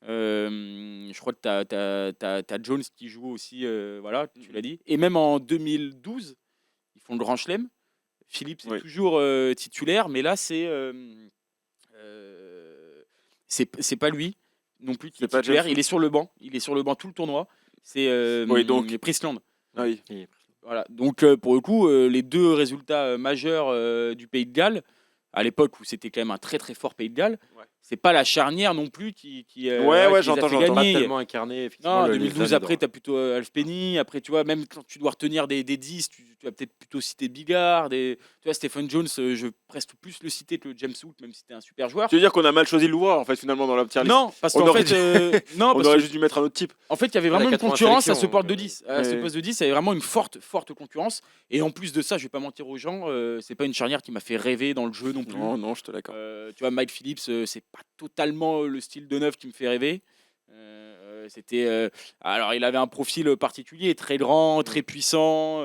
Je crois que t'as Jones qui joue aussi, voilà, tu l'as dit. Et même en 2012, ils font le grand chelem. Philippe est Oui. toujours titulaire, mais là c'est pas lui non plus qui C'est est pas titulaire. James Il est sur le banc. Il est sur le banc tout le tournoi. C'est Oui, donc. Priestland. Ah oui. Voilà. Donc pour le coup, les deux résultats majeurs du Pays de Galles, à l'époque où c'était quand même un très très fort Pays de Galles, Ouais. c'est pas la charnière non plus qui Ouais, voilà, qui les a j'entends, fait j'entends. Pas gagner. tellement incarné. Effectivement, Non, les 2012 fans, après, tu as plutôt Alf Penny. Après, tu vois, même quand tu dois retenir des 10, tu vas peut-être plutôt citer Bigard. Tu vois, Stephen Jones, je presque plus le citer que James Hook, même si c'était un super joueur. Tu veux dire qu'on a mal choisi le joueur, en fait, finalement, dans la tier list? Non, parce On qu'en aurait fait, non, On parce aurait que, juste dû mettre un autre type. en fait, il y avait Ouais, vraiment la une 80 concurrence à ce sélection, poste de donc, 10. À ce ouais. poste de 10, il y avait vraiment une forte concurrence. Et en plus de ça, je vais pas mentir aux gens, c'est pas une charnière qui m'a fait rêver dans le jeu non plus. Non, je te l'accorde. Tu vois, Mike Phillips, c'est pas totalement le style de neuf qui me fait rêver. Alors, il avait un profil particulier, très grand, très puissant,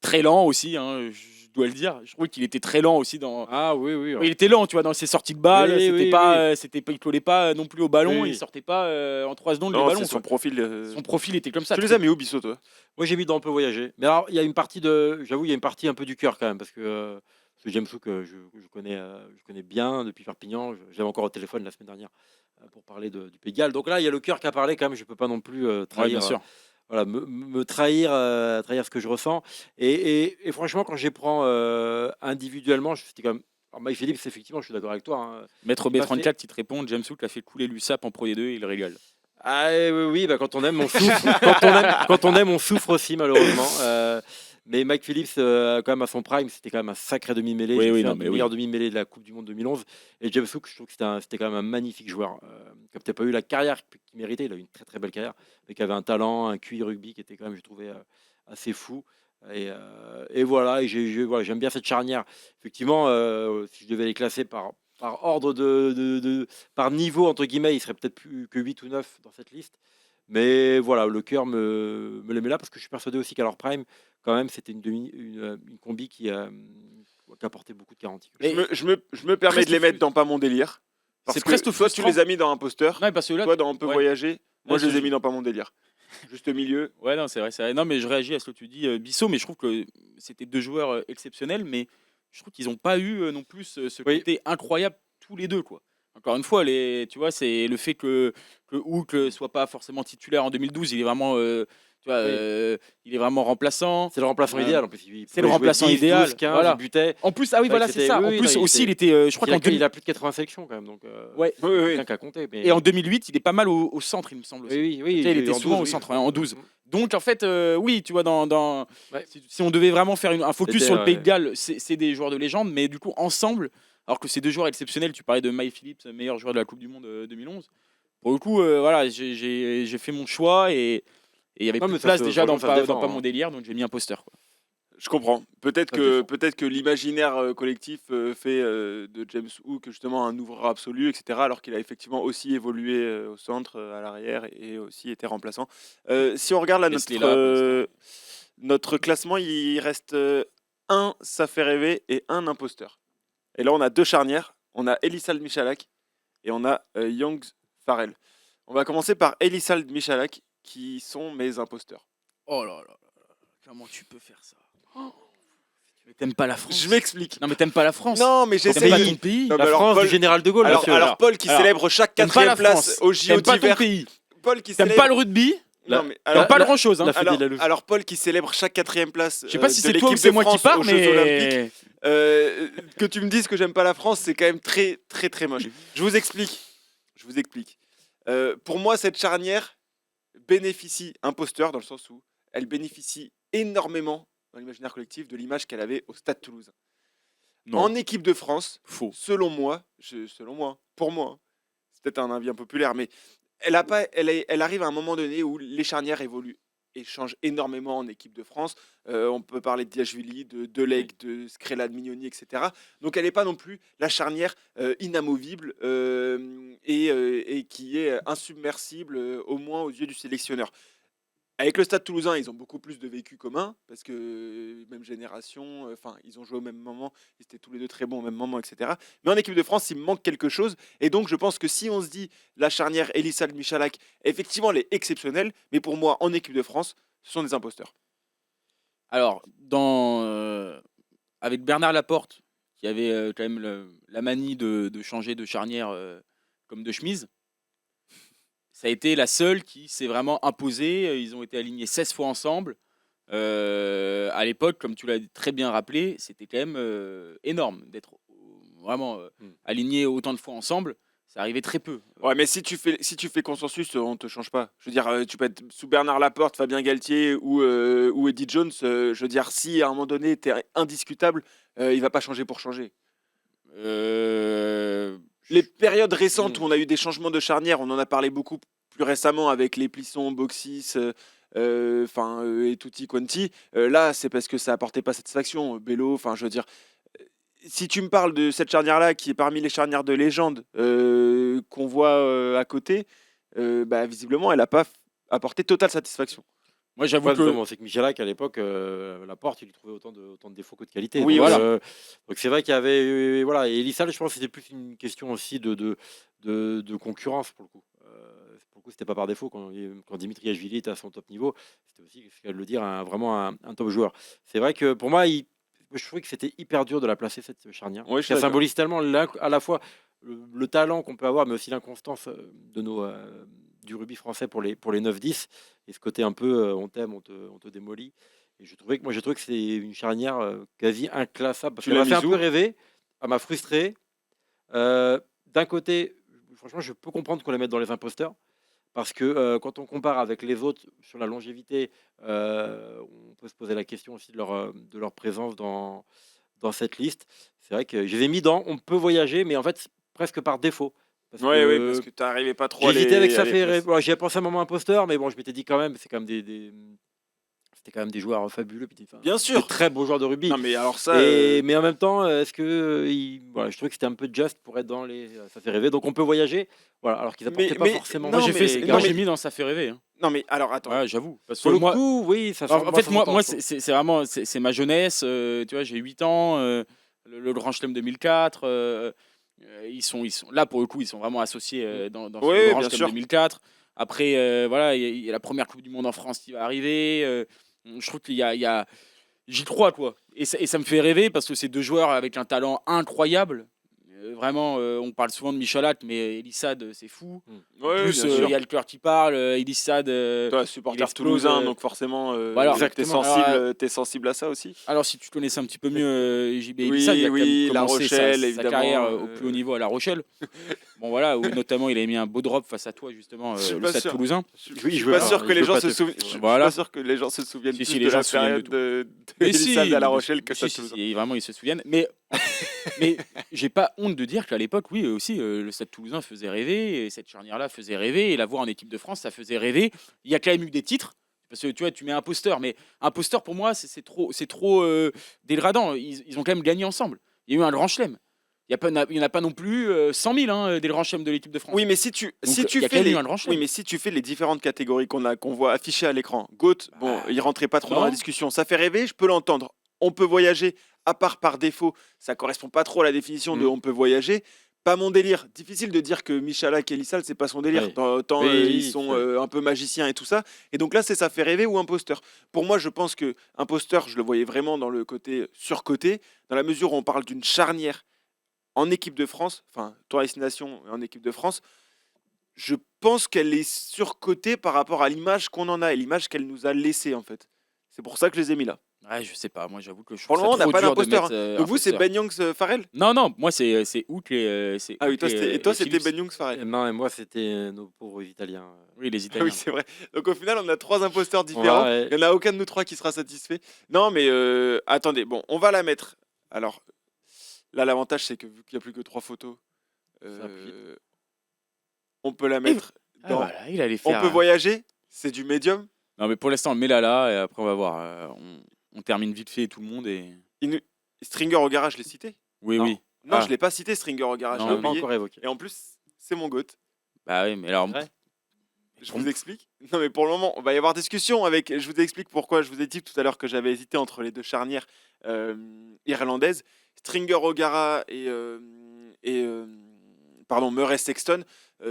très lent aussi, hein, je dois le dire. Je trouve qu'il était très lent aussi dans. Ah oui. Il était lent, tu vois, dans ses sorties de balles. Oui, Il collait pas non plus au ballon. Oui. Il sortait pas en 3 secondes les Non, ballons. c'est son quoi. profil. Son profil était comme ça. Tu les as mis où, Bissot, toi? Moi, j'ai mis dans On peut voyager. Mais alors, il y a une partie de. J'avoue, il y a une partie un peu du cœur quand même. Parce que ce James Hook, je connais bien depuis Perpignan. J'avais encore au téléphone la semaine dernière pour parler du Pays de Galles. Donc là, il y a le cœur qui a parlé quand même. Je peux pas non plus Ouais, trahir. bien sûr. Voilà, me trahir ce que je ressens. Et franchement, quand je les prends individuellement, c'était quand même. Alors, Mike Phillips, effectivement, je suis d'accord avec toi. Hein. Maître Il m'a B34 fait- qui te répond, James Hook a fait couler l'USAP en Pro D2 et il régale. Ah oui, bah, quand on aime, on souffre. Quand on aime, on souffre aussi, malheureusement. Mais Mike Phillips, quand même à son prime, c'était quand même un sacré demi-mêlée. Oui, J'ai oui, fait non, un mais des oui. meilleurs demi-mêlées de la Coupe du Monde 2011. Et James Hook, je trouve que c'était quand même un magnifique joueur. Qui n'a peut-être pas eu la carrière qu'il méritait. Il a eu une très très belle carrière, mais qui avait un talent, un QI rugby qui était quand même, je trouvais, assez fou. Et voilà, voilà, j'aime bien cette charnière. Effectivement, si je devais les classer par ordre par niveau, entre guillemets, il serait peut-être plus que 8 ou 9 dans cette liste. Mais voilà, le cœur me les met là parce que je suis persuadé aussi qu'à leur prime, quand même, c'était une combi qui apportait beaucoup de garanties. Mais Je me permets presque de les mettre fou- dans Pas mon délire. Parce C'est que presque toi, tu frustrant. les as mis dans un poster. Ouais, parce que là, Toi, dans On peut ouais. voyager. Moi, Ouais, je les ai je- mis dans Pas mon délire. Juste au milieu. Ouais, non, c'est vrai. Non, mais je réagis à ce que tu dis, Bissot, mais je trouve que c'était deux joueurs exceptionnels, mais je trouve qu'ils n'ont pas eu non plus ce Oui. côté incroyable tous les deux, quoi. Encore une fois, tu vois, c'est le fait que Hook soit pas forcément titulaire en 2012, il est vraiment, tu vois, Oui. il est vraiment remplaçant. C'est le remplaçant idéal en plus. Il c'est le pouvait jouer remplaçant 10, idéal, 12, 15, voilà. il butait. En plus, ah oui, Ouais, voilà, c'est c'était- ça. oui, En oui, plus, non, aussi, il il était, je crois qu'en il a plus de 80 sélections quand même. Donc, Ouais. Oui, oui. quelqu'un qui a compté. Mais... Et en 2008, il est pas mal au centre, il me semble aussi. Oui. Tu sais, il était en souvent 12, au oui. centre, en 12. Donc en fait, oui, tu vois, Ouais. si on devait vraiment faire un focus C'était, sur le Pays de ouais. Galles, c'est des joueurs de légende, mais du coup ensemble, alors que c'est deux joueurs exceptionnels, tu parlais de Mike Phillips, meilleur joueur de la Coupe du Monde 2011. Pour le coup, voilà, j'ai fait mon choix et il y avait Non, plus mais de ça place se- déjà dans franchement, ça se pas défend, mon hein. délire, donc j'ai mis un poster. Quoi. Je comprends. Peut-être Ça se que, défend. peut-être que l'imaginaire collectif fait de James Hook justement un ouvreur absolu, etc. Alors qu'il a effectivement aussi évolué au centre, à l'arrière et aussi été remplaçant. Si on regarde là, Laisse-les là, pour l'instant. notre classement, il reste un ça fait rêver et un imposteur. Et là, on a deux charnières. On a Elisald Michalak et on a Young Farrell. On va commencer par Elisald Michalak qui sont mes imposteurs. Oh là là, comment tu peux faire ça Mais t'aimes pas la France Je m'explique. Non mais t'aimes pas la France Non, mais T'aimes j'essaie. pas ton pays Non, La mais alors, France Paul- du général de Gaulle, Alors, monsieur. alors, Paul qui alors, célèbre chaque T'aimes pas la quatrième place France au JO T'aimes pas ton d'hiver. pays Paul qui T'aimes célèbre. pas le rugby Non, mais T'aimes alors, pas le grand chose hein la Fédé de la Loose. alors, Paul qui célèbre chaque quatrième place. Je sais pas si de c'est toi ou l'équipe c'est de moi qui France pars, aux Jeux Olympiques. mais. Que tu me dises que j'aime pas la France, c'est quand même très très très moche. Je vous explique. Pour moi, cette charnière bénéficie, imposteur dans le sens où elle bénéficie énormément dans l'imaginaire collectif de l'image qu'elle avait au Stade Toulousain. Non. En équipe de France, Faux. selon moi, pour moi, hein, c'est peut-être un avis impopulaire, mais elle arrive à un moment donné où les charnières évoluent et changent énormément en équipe de France. On peut parler de Diashvili, de Deleg, de Skrela, de Mignoni, etc. Donc elle n'est pas non plus la charnière inamovible et qui est insubmersible, au moins aux yeux du sélectionneur. Avec le Stade Toulousain, ils ont beaucoup plus de vécu commun parce que même génération, ils ont joué au même moment, ils étaient tous les deux très bons au même moment, etc. Mais en équipe de France, il me manque quelque chose. Et donc, je pense que si on se dit la charnière Elisald Michalak, effectivement, elle est exceptionnelle, mais pour moi, en équipe de France, ce sont des imposteurs. Alors, avec Bernard Laporte, qui avait quand même la manie de changer de charnière comme de chemise. Ça a été la seule qui s'est vraiment imposée. Ils ont été alignés 16 fois ensemble. À l'époque, comme tu l'as très bien rappelé, c'était quand même énorme d'être vraiment alignés autant de fois ensemble. Ça arrivait très peu. Ouais, mais si tu fais consensus, on te change pas. Je veux dire, tu peux être sous Bernard Laporte, Fabien Galtier ou Eddie Jones. Je veux dire, si à un moment donné t'es indiscutable, il va pas changer pour changer. Les périodes récentes où on a eu des changements de charnière, on en a parlé beaucoup plus récemment avec les Plisson, Boxis, et Tutti Quanti. Là, c'est parce que ça apportait pas satisfaction. Bello, enfin, je veux dire, si tu me parles de cette charnière-là, qui est parmi les charnières de légende qu'on voit à côté, visiblement, elle n'a pas apporté totale satisfaction. Moi, j'avoue Ouais, que notamment, c'est que Michalak, à l'époque, Laporte, il lui trouvait autant de défauts que de qualités. Oui, donc, voilà. donc c'est vrai qu'il y avait. Voilà. Et Elissal, je pense que c'était plus une question aussi de concurrence, pour le coup. Pour le coup, c'était pas par défaut. Quand Dimitri Ashvili était à son top niveau, c'était aussi, ce qu'elle le dire, vraiment un top joueur. C'est vrai que pour moi, je trouvais que c'était hyper dur de la placer, cette charnière. Ouais, je suis Ça d'accord. symbolise tellement à la fois le talent qu'on peut avoir, mais aussi l'inconstance du rugby français pour les 9-10. Et ce côté un peu on t'aime, on te démolit. Et j'ai trouvé que c'est une charnière quasi inclassable. Parce Tu qu'elle l'as m'a fait un mis où peu rêver, elle m'a frustré. D'un côté, franchement, je peux comprendre qu'on les mette dans les imposteurs. Parce que quand on compare avec les autres sur la longévité, on peut se poser la question aussi de leur présence dans cette liste. C'est vrai que je les ai mis dans on peut voyager, mais en fait, c'est presque par défaut. Parce Oui, que parce que tu n'arrivais pas trop à les. j'hésitais avec ça à les fait placer. rêver. Bon, j'y ai pensé à un moment imposteur, mais bon, je m'étais dit quand même, c'est quand même c'était quand même des joueurs fabuleux, puis Bien sûr. des très beaux joueurs de rugby. Non, mais alors ça. Mais en même temps, est-ce que voilà, je trouvais que c'était un peu juste pour être dans les ça fait rêver. Donc on peut voyager, voilà, alors qu'ils apportaient pas mais- forcément. non, moi, mais- moi, non, j'ai mais- mis dans ça fait rêver. Hein. Non, mais alors attends. Ouais, j'avoue. Parce que Pour le moi, coup, oui, ça en fait, ça moi, s'entend, moi je trouve. c'est vraiment c'est ma jeunesse. Tu vois, j'ai 8 ans. Le Grand Chelem 2004. Ils sont là pour le coup, ils sont vraiment associés dans Oui, ce Grand bien Chelem sûr. 2004. Après, voilà, il y a la première Coupe du Monde en France qui va arriver. Je trouve qu'il y a j'y crois quoi. Et ça me fait rêver parce que c'est deux joueurs avec un talent incroyable. Vraiment, on parle souvent de Michalak, mais Elissade, c'est fou. En Ouais, plus, bien il sûr. y a le cœur qui parle. Elissade, Toi, il supporter explose, toulousain, donc forcément, voilà, t'es exactement. sensible à ça aussi. alors, si tu connaissais un petit peu mieux JB Elissade, il a quand même Oui, La commencé Rochelle, sa évidemment. carrière au plus haut niveau à La Rochelle. Bon, voilà, où notamment il avait mis un beau drop face à toi, justement, Je suis le pas Stade sûr. Toulousain. Je suis pas sûr que les gens se souviennent. Je suis Voilà. pas sûr que les gens se souviennent Si, plus si, les de gens la se souviennent de période tout. de Mais Elissade si, à La mais Rochelle que si, ça. si, vraiment, ils se souviennent. Mais j'ai pas honte de dire qu'à l'époque, oui, aussi, le Stade Toulousain faisait rêver, et cette charnière-là faisait rêver, et la voir en équipe de France, ça faisait rêver. Il y a quand même eu des titres. Parce que tu vois, tu mets imposteur, mais imposteur pour moi, c'est trop dégradant. Ils ont quand même gagné ensemble. Il y a eu un grand chelem. Il n'y en a pas non plus 100 000 des grands chelems de l'équipe de France. Oui, mais si tu il y a quand fais même eu les un grand chelem. oui, mais si tu fais les différentes catégories qu'on voit affichées à l'écran, GOAT, bon, il rentrait pas trop dans la non. discussion. Ça fait rêver, je peux l'entendre. On peut voyager, à part par défaut, ça correspond pas trop à la définition de on peut voyager. Pas mon délire. Difficile de dire que Michalak et Elissal, c'est pas son délire. Ouais. Tant Oui, ils sont c'est- un peu magiciens et tout ça. Et donc là, c'est ça fait rêver ou imposteur. Pour moi, je pense que imposteur, je le voyais vraiment dans le côté surcoté, dans la mesure où on parle d'une charnière en équipe de France, enfin, tour destination en équipe de France. Je pense qu'elle est surcotée par rapport à l'image qu'on en a et l'image qu'elle nous a laissée, en fait. C'est pour ça que je les ai mis là. Ouais, je sais pas. Moi, j'avoue que je Pour trouve le ça moment, on n'a trop pas dur de d'imposteur. mettre, Donc vous, c'est imposteur. Ben Youngs Farrell. Non, moi, c'est Hook et. Ah oui, toi, et c'était Phillips. Ben Youngs Farrell. Non, et moi, c'était nos pauvres Italiens. Oui, les Ah Italiens. oui, c'est vrai. Donc au final, on a 3 imposteurs différents. Ouais. Il n'y en a aucun de nous 3 qui sera satisfait. Non, mais attendez, bon, on va la mettre. Alors, là, l'avantage, c'est que vu qu'il n'y a plus que 3 photos, on peut la mettre Ah, dans... voilà, il allait On faire. peut voyager, c'est du médium. Non, mais pour l'instant, mets-la là et après, on va voir. On termine vite fait tout le monde et. Stringer au garage, je l'ai cité. Oui, Non. oui. Non, Ah. je l'ai pas cité, Stringer au garage. Non, je Je l'ai l'ai pas oublié. encore évoqué. Et en plus, c'est mon goat. Bah oui, mais alors. C'est vrai. Je vous explique. Non, mais pour le moment, on va y avoir discussion avec. Je vous explique pourquoi. Je vous ai dit tout à l'heure que j'avais hésité entre les deux charnières irlandaises. Stringer O'Gara et Murray Sexton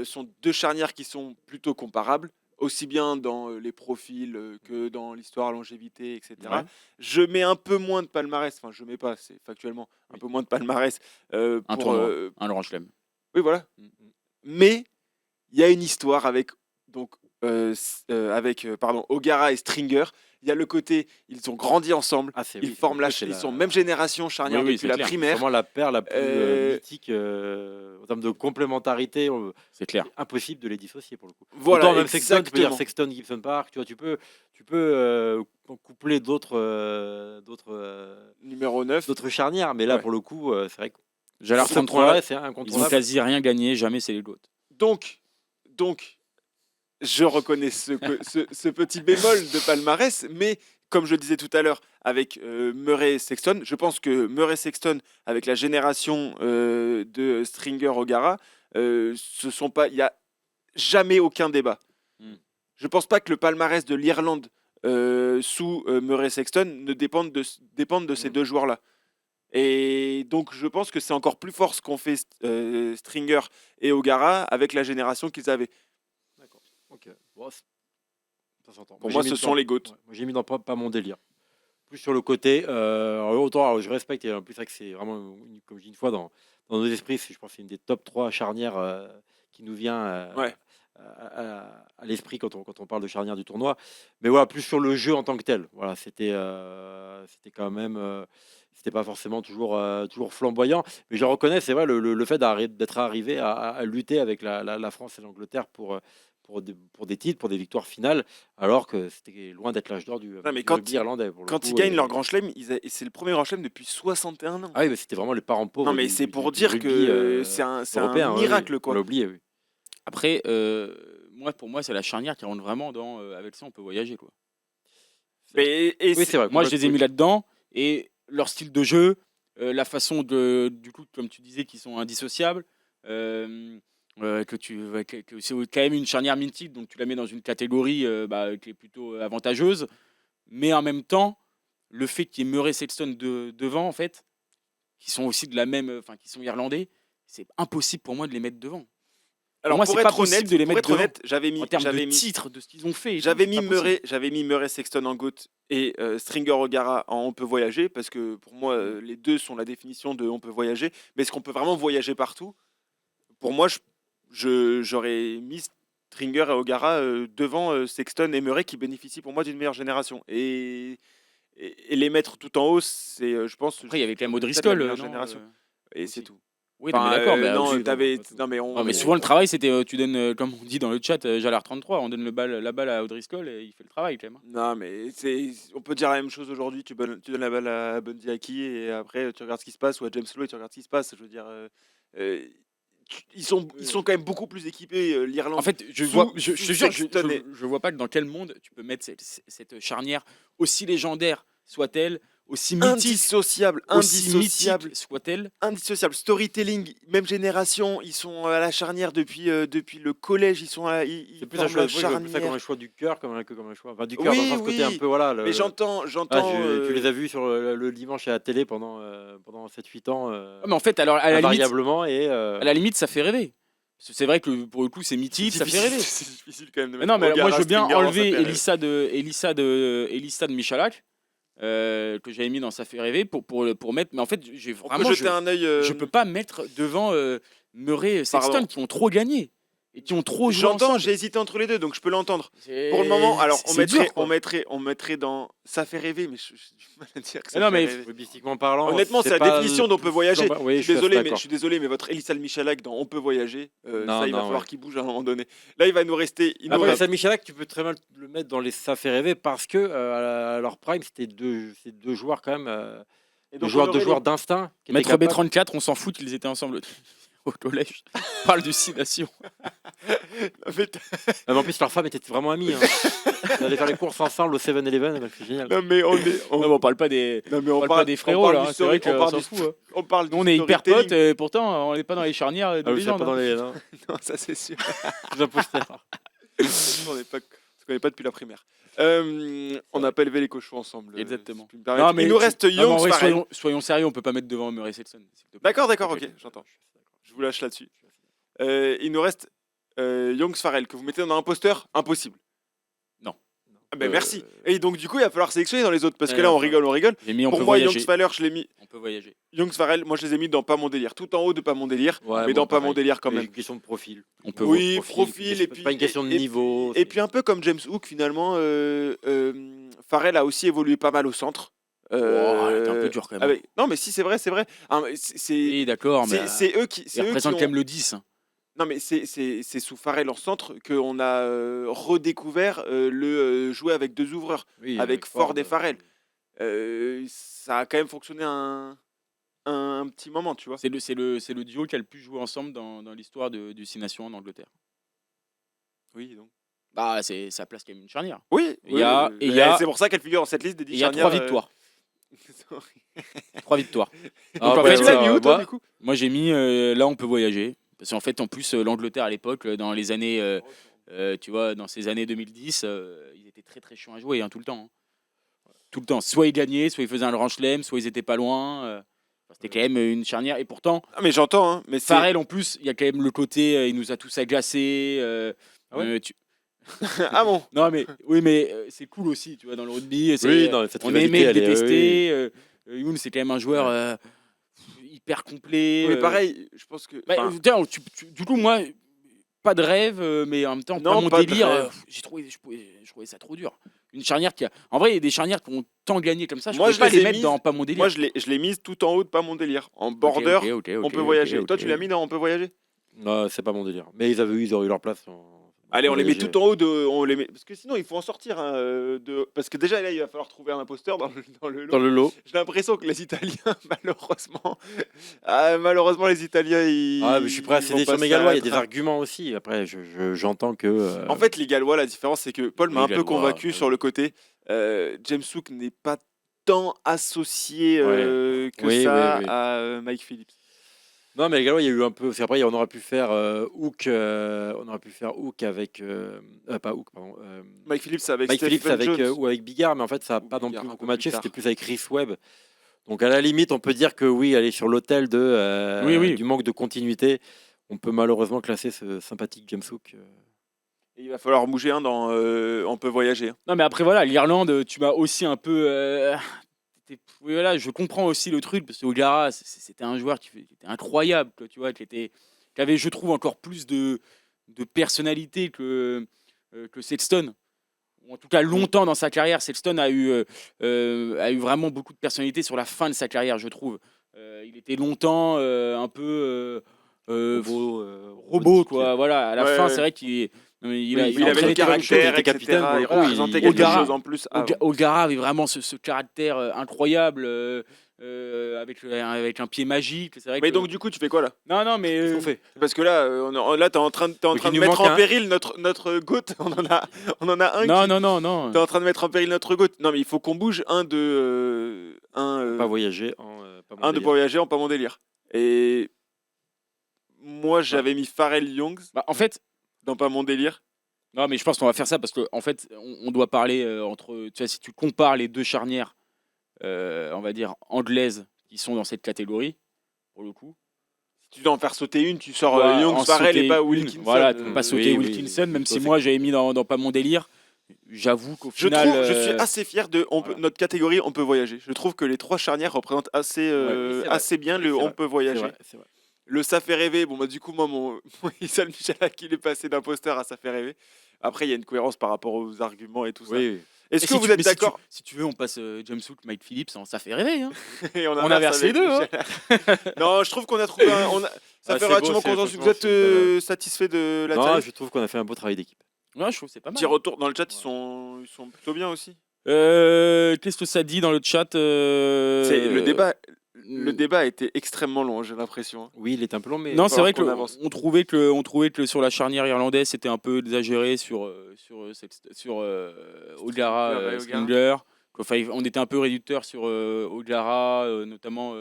sont deux charnières qui sont plutôt comparables. aussi bien dans les profils que dans l'histoire, longévité, etc. Ouais. Je mets un peu moins de palmarès, enfin je mets pas, c'est factuellement un peu moins de palmarès Un pour... tournoi, un Grand Chelem. oui, voilà. Mais il y a une histoire avec, donc, O'Gara et Stringer. Il y a le côté, ils ont grandi ensemble, ils forment ils sont même génération charnière Oui, depuis c'est la clair. C'est primaire. vraiment la paire la plus Euh, mythique en termes de complémentarité. C'est clair. Impossible de les dissocier pour le coup. Voilà, Autant même Sexton, tu peux dire exactement. Sexton, Gibson Park, tu vois, tu peux coupler Numéro 9. d'autres charnières, mais là Ouais. pour le coup, c'est vrai que J'allais sur ce 33, point-là, c'est ils ont incontournable. quasi rien gagné, jamais c'est les GOAT. Donc, je reconnais ce petit bémol de palmarès, mais comme je disais tout à l'heure avec Murray et Sexton, je pense que Murray et Sexton, avec la génération de Stringer O'Gara, il n'y a jamais aucun débat. Je pense pas que le palmarès de l'Irlande sous Murray et Sexton ne dépende de ces deux joueurs-là. Et donc, je pense que c'est encore plus fort ce qu'ont fait Stringer et O'Gara avec la génération qu'ils avaient. D'accord. Ok. Bon, ça s'entend. Pour moi, j'ai ce mis sont les GOAT. Ouais, moi, j'ai mis dans pas mon délire. Plus sur le côté. Autant je respecte, et en plus, c'est vrai que c'est vraiment, comme je dis une fois, dans nos esprits, je pense que c'est une des top 3 charnières qui nous vient Ouais. à l'esprit quand on parle de charnière du tournoi. Mais voilà, plus sur le jeu en tant que tel. Voilà, c'était quand même. C'était pas forcément toujours flamboyant, mais je reconnais, c'est vrai, le fait d'être arrivé à lutter avec la France et l'Angleterre pour des titres, pour des victoires finales, alors que c'était loin d'être l'âge d'or du Non, mais rugby irlandais. Pour le Quand coup, ils gagnent et- leur grand chelem, c'est le premier grand chelem depuis 61 ans. Ah oui, mais c'était vraiment les parents pauvres. Non, mais c'est pour dire rugby, que c'est un européen, oui, miracle, oui. quoi. On l'a oublié, oui. Après, pour moi, c'est la charnière qui rentre vraiment dans. Avec ça, on peut voyager, quoi. Et Oui, c'est vrai. Moi, je les ai mis là-dedans et leur style de jeu, la façon du coup, comme tu disais, qu'ils sont indissociables, que c'est quand même une charnière mythique, donc tu la mets dans une catégorie qui est plutôt avantageuse, mais en même temps, le fait qu'il y ait Murray Sexton devant, en fait, qui sont aussi de la même, qui sont irlandais, c'est impossible pour moi de les mettre devant. Alors, moi, pour c'est pas être honnête, possible de les mettre devant. j'avais mis, En termes j'avais de mis, titre, de ce qu'ils ont fait. et tout, j'avais c'est mis pas possible. Murray Sexton en GOAT et Stringer O'Gara en On peut voyager, parce que pour moi, les deux sont la définition de On peut voyager. Mais est-ce qu'on peut vraiment voyager partout? Pour moi, j'aurais mis Stringer et O'Gara devant Sexton et Murray, qui bénéficient pour moi d'une meilleure génération. Et les mettre tout en haut, c'est, je pense... Après, il y avait quand même peut-être la O'Driscoll, meilleure non, génération. Et aussi. c'est tout. Oui, non, mais d'accord, mais non, aussi, non, mais non, mais souvent le travail c'était tu donnes comme on dit dans le chat Jalard 33, on donne la balle à O'Driscoll et il fait le travail quand même. Non, mais on peut dire la même chose aujourd'hui. Tu donnes la balle à Bundy Aki et après tu regardes ce qui se passe, ou à James Lowe et tu regardes ce qui se passe. Je veux dire, ils sont quand même beaucoup plus équipés, l'Irlande. En fait, je te jure, je vois pas dans quel monde tu peux mettre cette charnière aussi légendaire soit-elle, aussi mythique, indissociable, soit-elle. indissociable. Storytelling, même génération. Ils sont à la charnière depuis le collège. Ils sont ils C'est plus un forment choix, la oui, comme ça, comme charnière. un choix du cœur, comme un choix. Enfin, du cœur, Oui, dans ce côté oui. un peu, voilà. Mais j'entends. Tu les as vus sur le dimanche à la télé pendant 7-8 ans, Mais en fait, alors à la limite, invariablement. Et, à la limite, ça fait rêver. Parce que c'est vrai que pour le coup, c'est mythique, ça fait rêver. C'est difficile quand même de Mais mettre non, mais O'Gara, moi je veux bien Stringer dans enlever sa période. Elissa de Michalak, que j'avais mis dans Ça fait rêver pour mettre. Mais en fait, j'ai On peut vraiment. jeter un œil. Je peux pas mettre devant Murray et Sexton Pardon. qui ont trop gagné et qui ont trop joué J'entends, ensemble. j'ai hésité entre les deux, donc je peux l'entendre. C'est- Pour le moment, alors c'est dur, quoi. on mettrait dans Ça fait rêver, mais j'ai du mal à dire que ça Non, fait mais rêver. rugbystiquement parlant, Honnêtement, c'est la pas définition d'On peut voyager. Oui, Je suis d'accord. désolé, mais votre Elissa Michalak dans On peut voyager, Non, ça, il va non, falloir ouais. qu'il bouge à un moment donné. Là, il va nous rester. Il nous Après, reste- Sam Michalak, tu peux très mal le mettre dans les Ça fait rêver parce que à leur prime, c'était ces deux joueurs quand même, Et deux donc, on aurait joueurs d'instinct. qui étaient Maître capables- B34, on s'en fout qu'ils étaient ensemble au collège. On parle de 6 nations. En fait, Ah, mais en plus, leurs femmes étaient vraiment amies. Hein. Ils allaient faire les courses ensemble au 7-Eleven, c'est génial. non, mais On parle pas des, non, mais on parle pas des frérots là. C'est vrai qu'on s'en fout. On parle Nous, on est hyper potes et pourtant on n'est pas dans les charnières de Ah, oui, c'est légende. pas dans les non, Non, ça c'est sûr. les imposteurs. On se connaît pas depuis la primaire. On n'a pas élevé les cochons ensemble. Exactement. si tu me permets. Il nous reste Non, mais en Young vrai, Farrell. soyons sérieux, on peut pas mettre devant Murray Sexton. s'il te plaît. D'accord, Ok. ok, j'entends. Je vous lâche là-dessus. Il nous reste Young Farrell, que vous mettez dans un poster impossible. Merci. Et donc, du coup, il va falloir sélectionner dans les autres. Parce que Ouais, là, on enfin, rigole. J'ai mis on Pour peut moi, voyager. Youngsfaller, je l'ai mis. On peut voyager. Youngsfarel, moi, je les ai mis dans Pas mon délire. Tout en haut de Pas mon délire. Ouais, mais moi, dans Pas pareil. mon délire quand Mais même. une question de profil. On peut Oui, profil, profil. Et puis, pas une question de niveau. Et puis, un peu comme James Hook, finalement, Farrell a aussi évolué pas mal au centre. T'es un peu dur quand même. Non, mais si, c'est vrai. Ah, mais Oui, d'accord, mais c'est eux qui. il C'est eux qui représente ont... quand même le 10. Non, mais c'est sous Farrell en centre qu'on a redécouvert le jouer avec deux ouvreurs, Oui, avec Ford et Farrell. Ça a quand même fonctionné un petit moment, tu vois. C'est le duo qui a le plus joué ensemble dans l'histoire du Six Nations en Angleterre. Oui, donc. Bah, c'est sa place qui a mis une charnière. Oui, c'est pour ça qu'elle figure dans cette liste des 10 Il y a charnières. 3 victoires. 3 victoires. Ah, Donc, en ouais, fait, tu ouais, l'as mis où, toi, ouais. du coup? moi, j'ai mis là, on peut voyager. Parce qu'en fait, en plus, l'Angleterre à l'époque, dans les années, tu vois, dans ces années 2010, ils étaient très très chiants à jouer, tout le temps. Tout le temps. Soit ils gagnaient, soit ils faisaient un Grand Chelem, soit ils étaient pas loin. C'était quand même une charnière. Et pourtant, Ah, mais j'entends, hein. Mais c'est. Farrell, en plus, il y a quand même le côté, il nous a tous agacés. Ah ouais Ah bon? Non, mais oui, mais c'est cool aussi, tu vois, dans le rugby. Oui, non, cette on rivalité, aimait le elle est- détester. Youn, c'est quand même un joueur hyper complet. Mais pareil, je pense que. Bah, enfin, tiens, du coup, moi, pas de rêve, mais en même temps, Non, pas mon pas de délire. rêve. Je trouvais ça trop dur. Une charnière qui a. En vrai, il y a des charnières qui ont tant gagné comme ça. Je Moi, ne je pas les les ai mettre mises- dans pas mon délire. moi, je l'ai mise tout en haut de Pas mon délire. En Ok, border, ok, on peut voyager. Toi, tu l'as mis dans On peut voyager? Non, c'est pas mon délire. Mais ils auraient eu leur place. Allez, on les met voyager. tout en haut on les met... Parce que sinon, il faut en sortir. Parce que déjà, là, il va falloir trouver un imposteur dans le lot. Dans le lot. J'ai l'impression que les Italiens, malheureusement, les Italiens, ils. Ah, mais je suis prêt à ils céder vont sur passer mes à Gallois. la Il y a des trappe. arguments aussi. Après, j'entends que. En fait, les Gallois, la différence, c'est que Paul m'a Les un peu Gallois, convaincu sur le côté. James Hook n'est pas tant associé que Oui, ça oui, oui. à Mike Phillips. Non, mais les Gallois, il y a eu un peu. C'est après, on aurait pu faire Hook. On aurait pu faire Hook avec. Pas Hook, pardon. Mike Phillips avec Mike Phillips Stephen avec, Jones. ou avec Bigard, mais en fait, ça n'a Ou pas non Bigard, plus un beaucoup peu matché. plus C'était tard. plus avec Chris Webb. Donc, à la limite, on peut dire que oui, aller sur l'autel Oui. du manque de continuité. On peut malheureusement classer ce sympathique James Hook. Et il va falloir bouger dans On peut voyager. Non, mais après, voilà, l'Irlande, tu m'as aussi un peu. Oui, voilà, je comprends aussi le truc, parce que O'Gara, c'était un joueur qui était incroyable, quoi, tu vois, qui avait, je trouve, encore plus de personnalité que Sexton. Ou en tout cas, longtemps dans sa carrière, Sexton a eu vraiment beaucoup de personnalité sur la fin de sa carrière, je trouve. Il était longtemps un peu robot, quoi. Voilà, à la Ouais, fin, ouais. c'est vrai qu'il Il a avait entraîné le quelque chose. caractère, était capitaine, etc. pour le Il coup, représentait il- quelque O'Gara- chose en plus. O'Gara avait vraiment ce caractère incroyable, avec un pied magique. C'est vrai Mais que... donc, du coup, tu fais quoi là? Non, mais Qu'est-ce qu'on fait Parce que là, là t'es en train de il nous mettre manque en un. péril notre GOAT. On en a un qui. non. T'es en train de mettre en péril notre GOAT. Non, mais il faut qu'on bouge Pas voyager pas mon un de délire. voyager en Pas mon délire. Et moi, j'avais mis Pharrell Youngs Bah, en fait, dans Pas mon délire. non, mais je pense qu'on va faire ça parce qu'en fait, on doit parler entre. Tu vois, si tu compares les deux charnières, on va dire anglaises, qui sont dans cette catégorie, pour le coup. Si tu dois en faire sauter une, tu sors Ouais, Youngs, en Pharrell sauter et pas une. Wilkinson. Voilà, tu peux pas sauter oui, Wilkinson, même tout si à fait. moi j'avais mis dans Pas mon délire. J'avoue qu'au Je final. trouve, je suis assez fier de voilà. notre catégorie On peut voyager. Je trouve que les trois charnières représentent assez, c'est vrai. assez bien le C'est On vrai. peut C'est voyager. vrai, c'est vrai. Le Ça fait rêver, bon bah du coup moi mon Issal Michalak il est passé d'imposteur à Ça fait rêver. Après il y a une cohérence par rapport aux arguments et tout ça. Oui. Est-ce Et que si vous tu- êtes mais si tu- d'accord? si tu veux, on passe James Hook, Mike Phillips, ça fait rêver. Hein. Et On inverse les avec deux, hein. Michalak. Non, je trouve qu'on a trouvé ça Ah, fait c'est relativement beau, c'est- consensus. Vous franchement, êtes c'est satisfait de la Non, taille? je trouve qu'on a fait un beau travail d'équipe. Ouais, je trouve que c'est pas mal. Petit retour dans le chat, ils sont plutôt bien aussi. Qu'est-ce que ça dit dans le chat C'est le débat a été extrêmement long, j'ai l'impression. Oui, il est un peu long, mais. Non, c'est vrai qu'on avance. qu'on trouvait que sur la charnière irlandaise, c'était un peu exagéré sur O'Gara, O'Gara. Spengler. Enfin, on était un peu réducteur sur O'Gara, notamment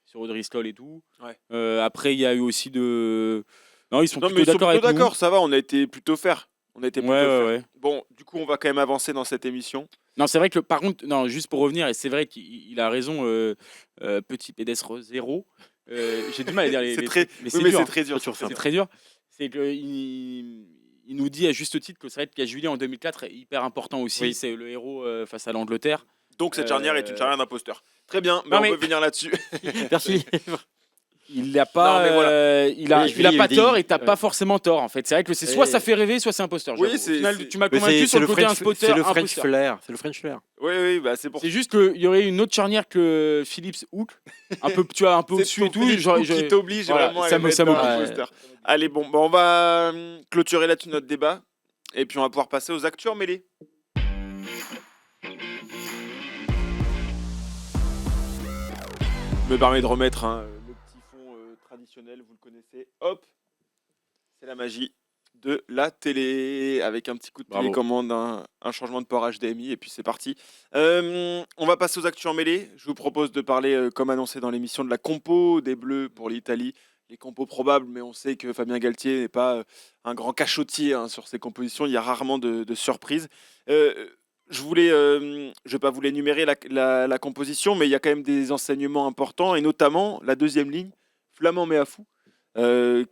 sur O'Driscoll et tout. Ouais. Après, il y a eu aussi de... Non, ils sont Non, mais plutôt ils sont d'accord plutôt avec nous. d'accord, ça va, on a été plutôt fair. On a été plutôt Ouais, fair. ouais. Bon, du coup, on va quand même avancer dans cette émission. Non, c'est vrai que, par contre, non, juste pour revenir, et c'est vrai qu'il a raison, petit pédestre zéro. J'ai du mal à dire les C'est très- trucs, mais Oui, c'est mais dur. c'est hein. très dur. C'est très dur. C'est que il nous dit à juste titre que c'est vrai que Kajuli en 2004 est hyper important aussi. Oui. C'est le héros face à l'Angleterre. Donc cette charnière est une charnière d'imposteur. Très bien, Non, on mais- peut venir là-dessus. Merci. Il n'a pas, Non, mais voilà. il a Oui, pas il tort dit- et t'as ouais. pas forcément tort en fait. C'est vrai que c'est soit ça fait rêver, soit c'est imposteur. Oui, j'avoue. c'est- Au final, c'est- tu m'as Mais convaincu sur le côté French imposteur. c'est le French imposteur. flair. C'est le French flair. Oui, bah, c'est pour C'est juste qu'il y aurait une autre charnière que Phillips Hook, un peu, tu vois, un peu C'est au-dessus et ton tout. Philippe genre- Hook qui t'oblige voilà, vraiment à ça les me- mettre ça dans m'oblige. l'imposteur. Allez, bon, on va clôturer là-dessus notre débat. Et puis on va pouvoir passer aux acteurs mêlés. Je me permets de remettre le petit fond traditionnel, vous le connaissez. Hop, c'est la magie de la télé, avec un petit coup de Bravo. télécommande, un changement de port HDMI, et puis c'est parti. On va passer aux actus en mêlée. Je vous propose de parler, comme annoncé dans l'émission, de la compo des Bleus pour l'Italie. Les compos probables, mais on sait que Fabien Galtier n'est pas un grand cachotier sur ses compositions. Il y a rarement de surprises. Je vais pas vous l'énumérer la composition, mais il y a quand même des enseignements importants, et notamment la deuxième ligne, Flamand Meafou,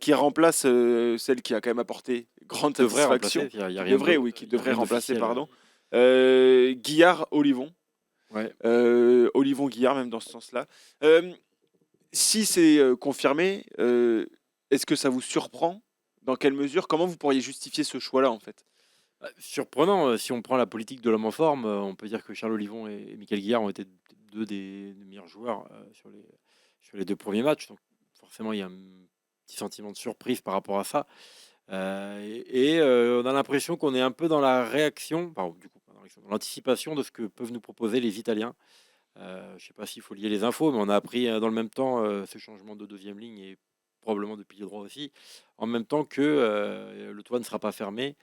qui remplace celle qui a quand même apporté grande Devrait satisfaction. remplacer. Il y a Qui rien devrait, de- oui, qui il y a devrait rien remplacer, d'officiel. pardon. Guillard, Olivon. Ouais. Olivon, Guillard, même dans ce sens-là. Si c'est confirmé, est-ce que ça vous surprend? Dans quelle mesure? Comment vous pourriez justifier ce choix-là, en fait? Surprenant, si on prend la politique de l'homme en forme, on peut dire que Charles Olivon et Michael Guillard ont été deux des meilleurs joueurs sur les deux premiers matchs. Donc forcément, il y a un petit sentiment de surprise par rapport à ça. On a l'impression qu'on est un peu dans la réaction, enfin, du coup, pas dans la réaction, dans l'anticipation de ce que peuvent nous proposer les Italiens. Je ne sais pas s'il faut lier les infos, mais on a appris dans le même temps ce changement de deuxième ligne et probablement de pilier droit aussi, en même temps que le toit ne sera pas fermé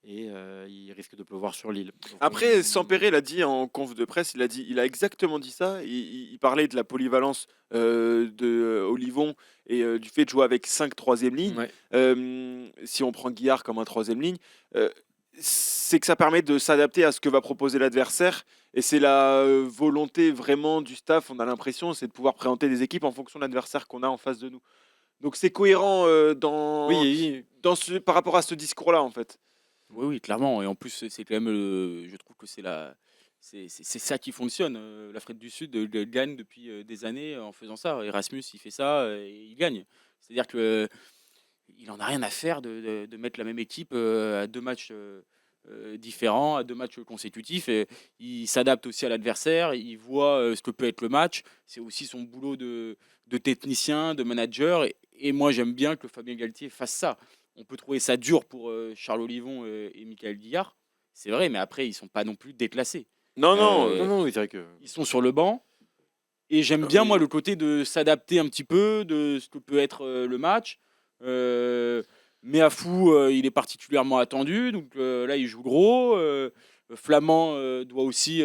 et il risque de pleuvoir sur l'île. Donc, Après, Sampere l'a dit en conf de presse, il a exactement dit ça. Il parlait de la polyvalence de Olivon et du fait de jouer avec 5 troisième lignes. ouais. Si on prend Guillard comme un troisième ligne, c'est que ça permet de s'adapter à ce que va proposer l'adversaire. Et c'est la volonté vraiment du staff, on a l'impression, c'est de pouvoir présenter des équipes en fonction de l'adversaire qu'on a en face de nous. Donc c'est cohérent Oui, par rapport à ce discours-là, en fait. Oui, clairement. Et en plus, c'est quand même, je trouve que c'est ça qui fonctionne. L'Afrique du Sud gagne depuis des années en faisant ça. Erasmus, il fait ça et il gagne. C'est-à-dire que il en a rien à faire de mettre la même équipe à 2 matchs différents, à 2 matchs consécutifs. Et il s'adapte aussi à l'adversaire. Il voit ce que peut être le match. C'est aussi son boulot de technicien, de manager. Et moi, j'aime bien que Fabien Galtier fasse ça. On peut trouver ça dur pour Charles Olivon et Michael Guillard. C'est vrai, mais après, ils sont pas non plus déclassés. Non, non, oui, c'est vrai que. Ils sont sur le banc. Et j'aime bien, moi, le côté de s'adapter un petit peu de ce que peut être le match. Meafou, il est particulièrement attendu. Donc là, il joue gros. Flamand doit aussi,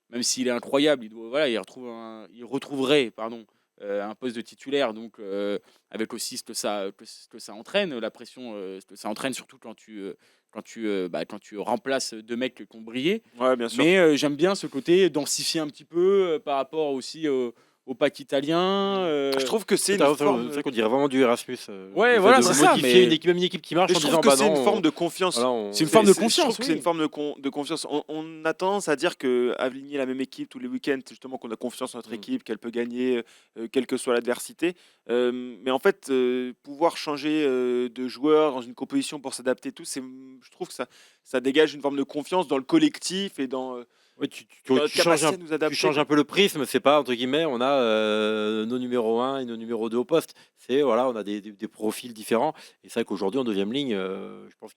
même s'il est incroyable, il retrouverait un poste de titulaire. Donc avec aussi ce que ça entraîne, la pression, ce que ça entraîne, surtout quand tu remplaces 2 mecs qui ont brillé. Ouais, bien sûr. Mais j'aime bien ce côté densifier un petit peu par rapport aussi au pack italien. Je trouve que c'est C'est une forme. vrai qu'on dirait vraiment du Erasmus. Ouais, le fait voilà, de c'est ça, modifier mais- même une équipe qui marche Mais en je disant trouve que bah c'est non, une forme de confiance. voilà, on- C'est une forme de Je trouve confiance. que c'est Oui. une forme de confiance. On a tendance à dire que aligner la même équipe tous les week-ends, c'est justement qu'on a confiance en notre équipe, qu'elle peut gagner, quelle que soit l'adversité. Mais en fait, pouvoir changer de joueur dans une composition pour s'adapter, je trouve que ça dégage une forme de confiance dans le collectif et dans Ouais, tu notre changes capacité un à nous adapter. tu changes un peu le prisme, c'est pas entre guillemets, on a nos numéros 1 et nos numéros 2 au poste. C'est voilà, on a des profils différents. Et c'est vrai qu'aujourd'hui en deuxième ligne, je pense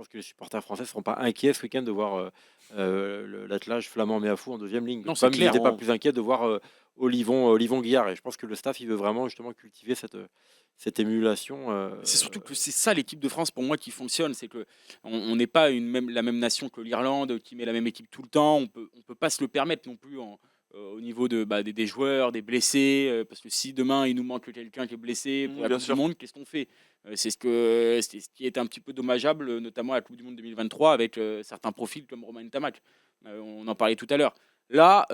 que les supporters français seront pas inquiets ce week-end de voir l'attelage Flamand Meafou en deuxième ligne. Non, c'est Comme ils clair. n'étaient pas plus inquiets de voir Olivon Guillard. Et je pense que le staff il veut vraiment justement cultiver cette émulation. C'est surtout que c'est ça l'équipe de France pour moi qui fonctionne, c'est que on n'est pas la même nation que l'Irlande qui met la même équipe tout le temps. On peut pas se le permettre non plus au niveau des joueurs, des blessés, parce que si demain il nous manque quelqu'un qui est blessé pour la bien Coupe sûr. du Monde, qu'est-ce qu'on fait? C'est ce qui est un petit peu dommageable, notamment à la Coupe du Monde 2023 avec certains profils comme Romain Ntamak. On en parlait tout à l'heure. Là,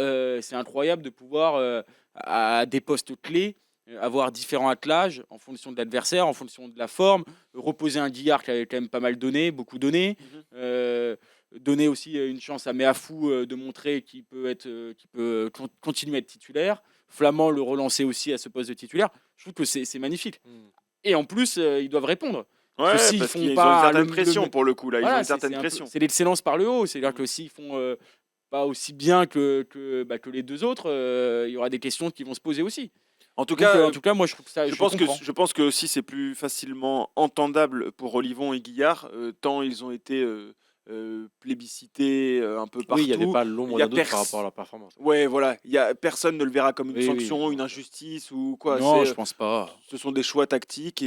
c'est incroyable de pouvoir à des postes clés avoir différents attelages en fonction de l'adversaire, en fonction de la forme, reposer un Guillard qui avait quand même pas mal donné, beaucoup donné, donner aussi une chance à Meafou de montrer qu'il peut, continuer à être titulaire, Flamand le relancer aussi à ce poste de titulaire. Je trouve que c'est magnifique. Et en plus, ils doivent répondre. Ouais, Parce que parce s'ils qu'ils font ont une pas certaine pression pour le coup, là. Ils ont voilà, une certaine un peu- pression. c'est l'excellence par le haut. C'est-à-dire que s'ils font pas aussi bien que les deux autres, il y aura des questions qui vont se poser aussi. En tout Donc, cas, en tout cas, moi, je trouve que ça. je pense comprends. je pense que aussi c'est plus facilement entendable pour Olivon et Guillard, tant ils ont été plébiscités un peu partout. Oui, il n'y avait pas Il l'ombre y a d'un doute par pers- rapport à leur performance. Ouais, voilà. Personne ne le verra comme une Oui, sanction, oui. une injustice ou quoi. Non, je pense pas. Ce sont des choix tactiques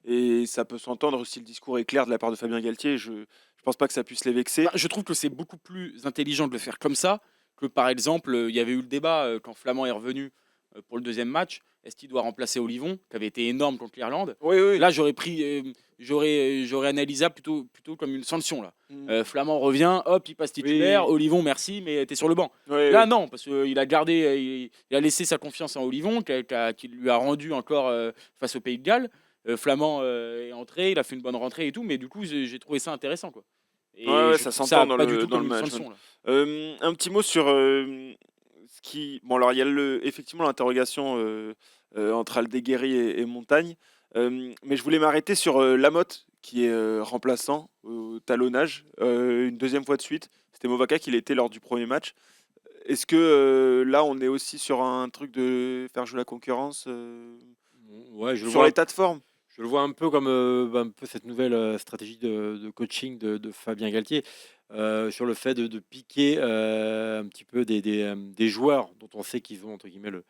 et ça peut s'entendre si le discours est clair de la part de Fabien Galtier. Je ne pense pas que ça puisse les vexer. Bah, je trouve que c'est beaucoup plus intelligent de le faire comme ça que, par exemple, il y avait eu le débat quand Flamand est revenu pour le deuxième match. Est-ce qu'il doit remplacer Olivon, qui avait été énorme contre l'Irlande? Oui, oui. Là, j'aurais analysé ça plutôt comme une sanction. Là. Flamand revient, hop, il passe titulaire. Oui. Olivon, merci, mais t'es sur le banc. Ouais, Là, ouais. non, parce qu'il a gardé, il a laissé sa confiance en Olivon, qui lui a rendu encore face au Pays de Galles. Flamand est entré, il a fait une bonne rentrée et tout, mais du coup, j'ai trouvé ça intéressant, quoi. Et Ouais, je ça trouve s'entend dans pas le- du tout dans comme le une match, sanction. Là. Un petit mot sur ce qui. Bon, alors il y a effectivement l'interrogation entre Aldeguerri et Montagne, mais je voulais m'arrêter sur Lamotte qui est remplaçant au talonnage une deuxième fois de suite. C'était Movaka qui l'était lors du premier match. Est-ce que là on est aussi sur un truc de faire jouer la concurrence Ouais, je le sur vois. l'état de forme? Je le vois un peu comme un peu cette nouvelle stratégie de coaching de Fabien Galtier sur le fait de piquer un petit peu des joueurs dont on sait qu'ils ont entre guillemets le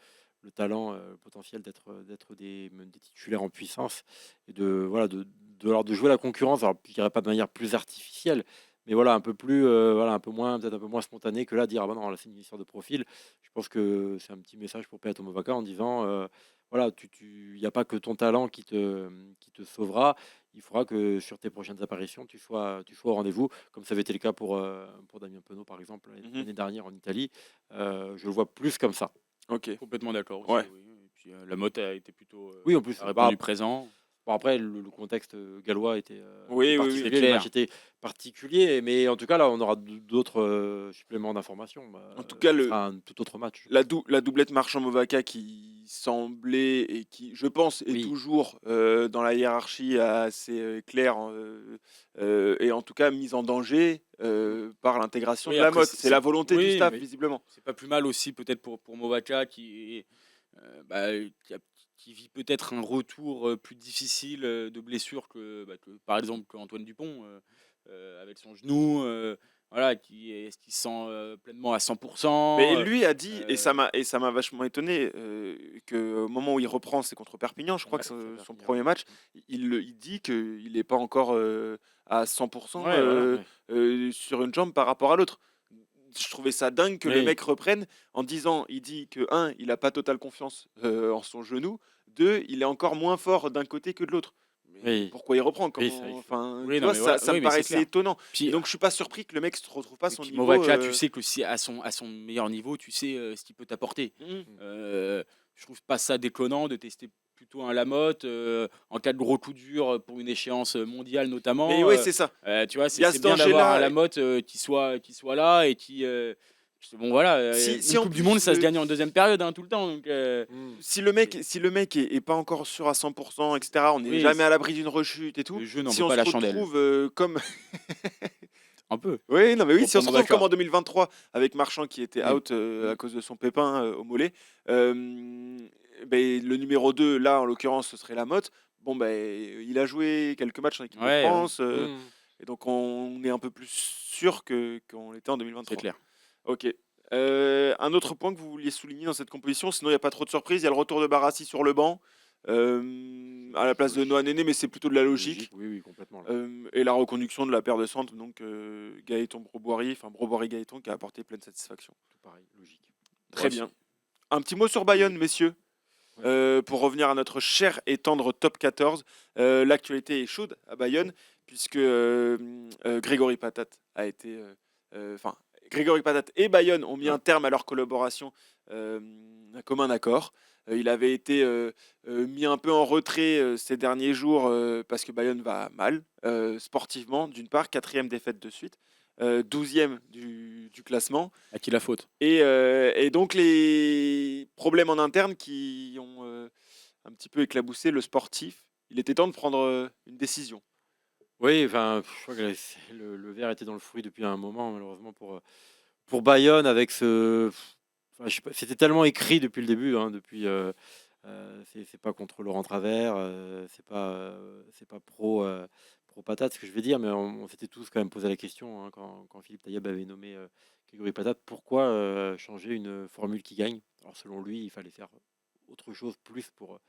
talent, le potentiel d'être des titulaires en puissance et de jouer la concurrence. Alors, je dirais pas de manière plus artificielle, mais voilà un peu plus voilà un peu moins peut-être un peu moins spontané que là dire ah bah non là c'est une histoire de profil. Je pense que c'est un petit message pour Peato Movaka en disant voilà, il n'y a pas que ton talent qui te sauvera. Il faudra que sur tes prochaines apparitions, tu sois au rendez-vous, comme ça avait été le cas pour Damien Penaud, par exemple, l'année dernière en Italie. Je le vois plus comme ça. Ok. Complètement d'accord aussi. Ouais. Oui. Et puis, la Motte a été plutôt Oui, en plus, a répondu présent. bon, après, le contexte gallois était Oui, oui, oui, particulier, c'est le clair. match était particulier, mais en tout cas, là, on aura d'autres suppléments d'informations. En tout cas, Ce sera un tout autre match. La doublette Marchand-Movaka qui semblait et qui, je pense, est Oui. toujours dans la hiérarchie assez claire et en tout cas mise en danger par l'intégration Oui, de la après, mode. C'est la volonté du oui, staff, mais visiblement. c'est pas plus mal aussi peut-être pour Movaka qui vit peut-être un retour plus difficile de blessure que par exemple qu'Antoine Dupont avec son genou. Voilà, est-ce qu'il se sent pleinement à 100%. Mais lui a dit, et euh, ça m'a vachement étonné, qu'au moment où il reprend, c'est contre Perpignan, je crois Ouais, que c'est c'est son Perpignan. premier match, il dit qu'il n'est pas encore à 100% Ouais, voilà, sur une jambe par rapport à l'autre. Je trouvais ça dingue que le Oui. mec reprenne en disant, il dit que, un, il n'a pas totale confiance en son genou, deux, il est encore moins fort d'un côté que de l'autre. Mais Oui. pourquoi il reprend Oui, c'est vrai que enfin, Oui, tu non, vois, mais voilà. ça Oui, me mais c'est paraissait clair. étonnant. Puis, Et donc, je suis pas surpris que le mec se retrouve pas à et son puis niveau. Movaka, tu sais que si à son meilleur niveau, tu sais ce qu'il peut t'apporter. Je trouve pas ça déconnant de tester plutôt un Lamotte en cas de gros coup dur pour une échéance mondiale notamment. Mais oui, c'est ça. Tu vois, Il y a c'est ce bien d'avoir danger-là. un Lamotte qui soit là et qui bon voilà, Si une en Coupe du plus, Monde ça se gagne en deuxième période tout le temps. Donc, Si le mec est pas encore sûr à 100%, etc., on n'est Oui, jamais à l'abri d'une rechute et tout. le jeu n'en Si vaut on pas se la chandelle. retrouve comme. Un peu. Oui, non, mais oui, Pour si on se retrouve Movaka. comme en 2023 avec Marchand qui était Oui. out à cause de son pépin au mollet, le numéro 2, là en l'occurrence, ce serait Lamotte. Bon, il a joué quelques matchs en équipe de Ouais, France, Mm. et donc on est un peu plus sûr qu'on l'était en 2023. C'est clair. Ok. Un autre point que vous vouliez souligner dans cette composition, sinon il n'y a pas trop de surprises, il y a le retour de Barassi sur le banc, à la place de Noah Néné, mais c'est plutôt de la logique. Oui, oui, complètement. Et la reconduction de la paire de centres, donc Gaëton Broboiry, Gaëton qui a apporté pleine satisfaction. Tout pareil, logique. Très bien. Un petit mot sur Bayonne, messieurs, pour revenir à notre cher et tendre top 14. L'actualité est chaude à Bayonne, puisque Grégory Patat a été. Grégory Patat et Bayonne ont mis un terme à leur collaboration, un commun accord. Il avait été mis un peu en retrait ces derniers jours parce que Bayonne va mal sportivement, d'une part, quatrième défaite de suite, 12e du classement. À qui la faute? Et donc les problèmes en interne qui ont un petit peu éclaboussé le sportif. Il était temps de prendre une décision. Oui, enfin, je crois que le verre était dans le fruit depuis un moment, malheureusement pour Bayonne, avec ce. Enfin, je sais pas, c'était tellement écrit depuis le début, hein, depuis. C'est pas contre Laurent Travers, c'est pas pro patate ce que je vais dire, mais on s'était tous quand même posé la question, hein, quand Philippe Tailleb avait nommé Grégory Patate, pourquoi changer une formule qui gagne? Alors selon lui, il fallait faire autre chose plus pour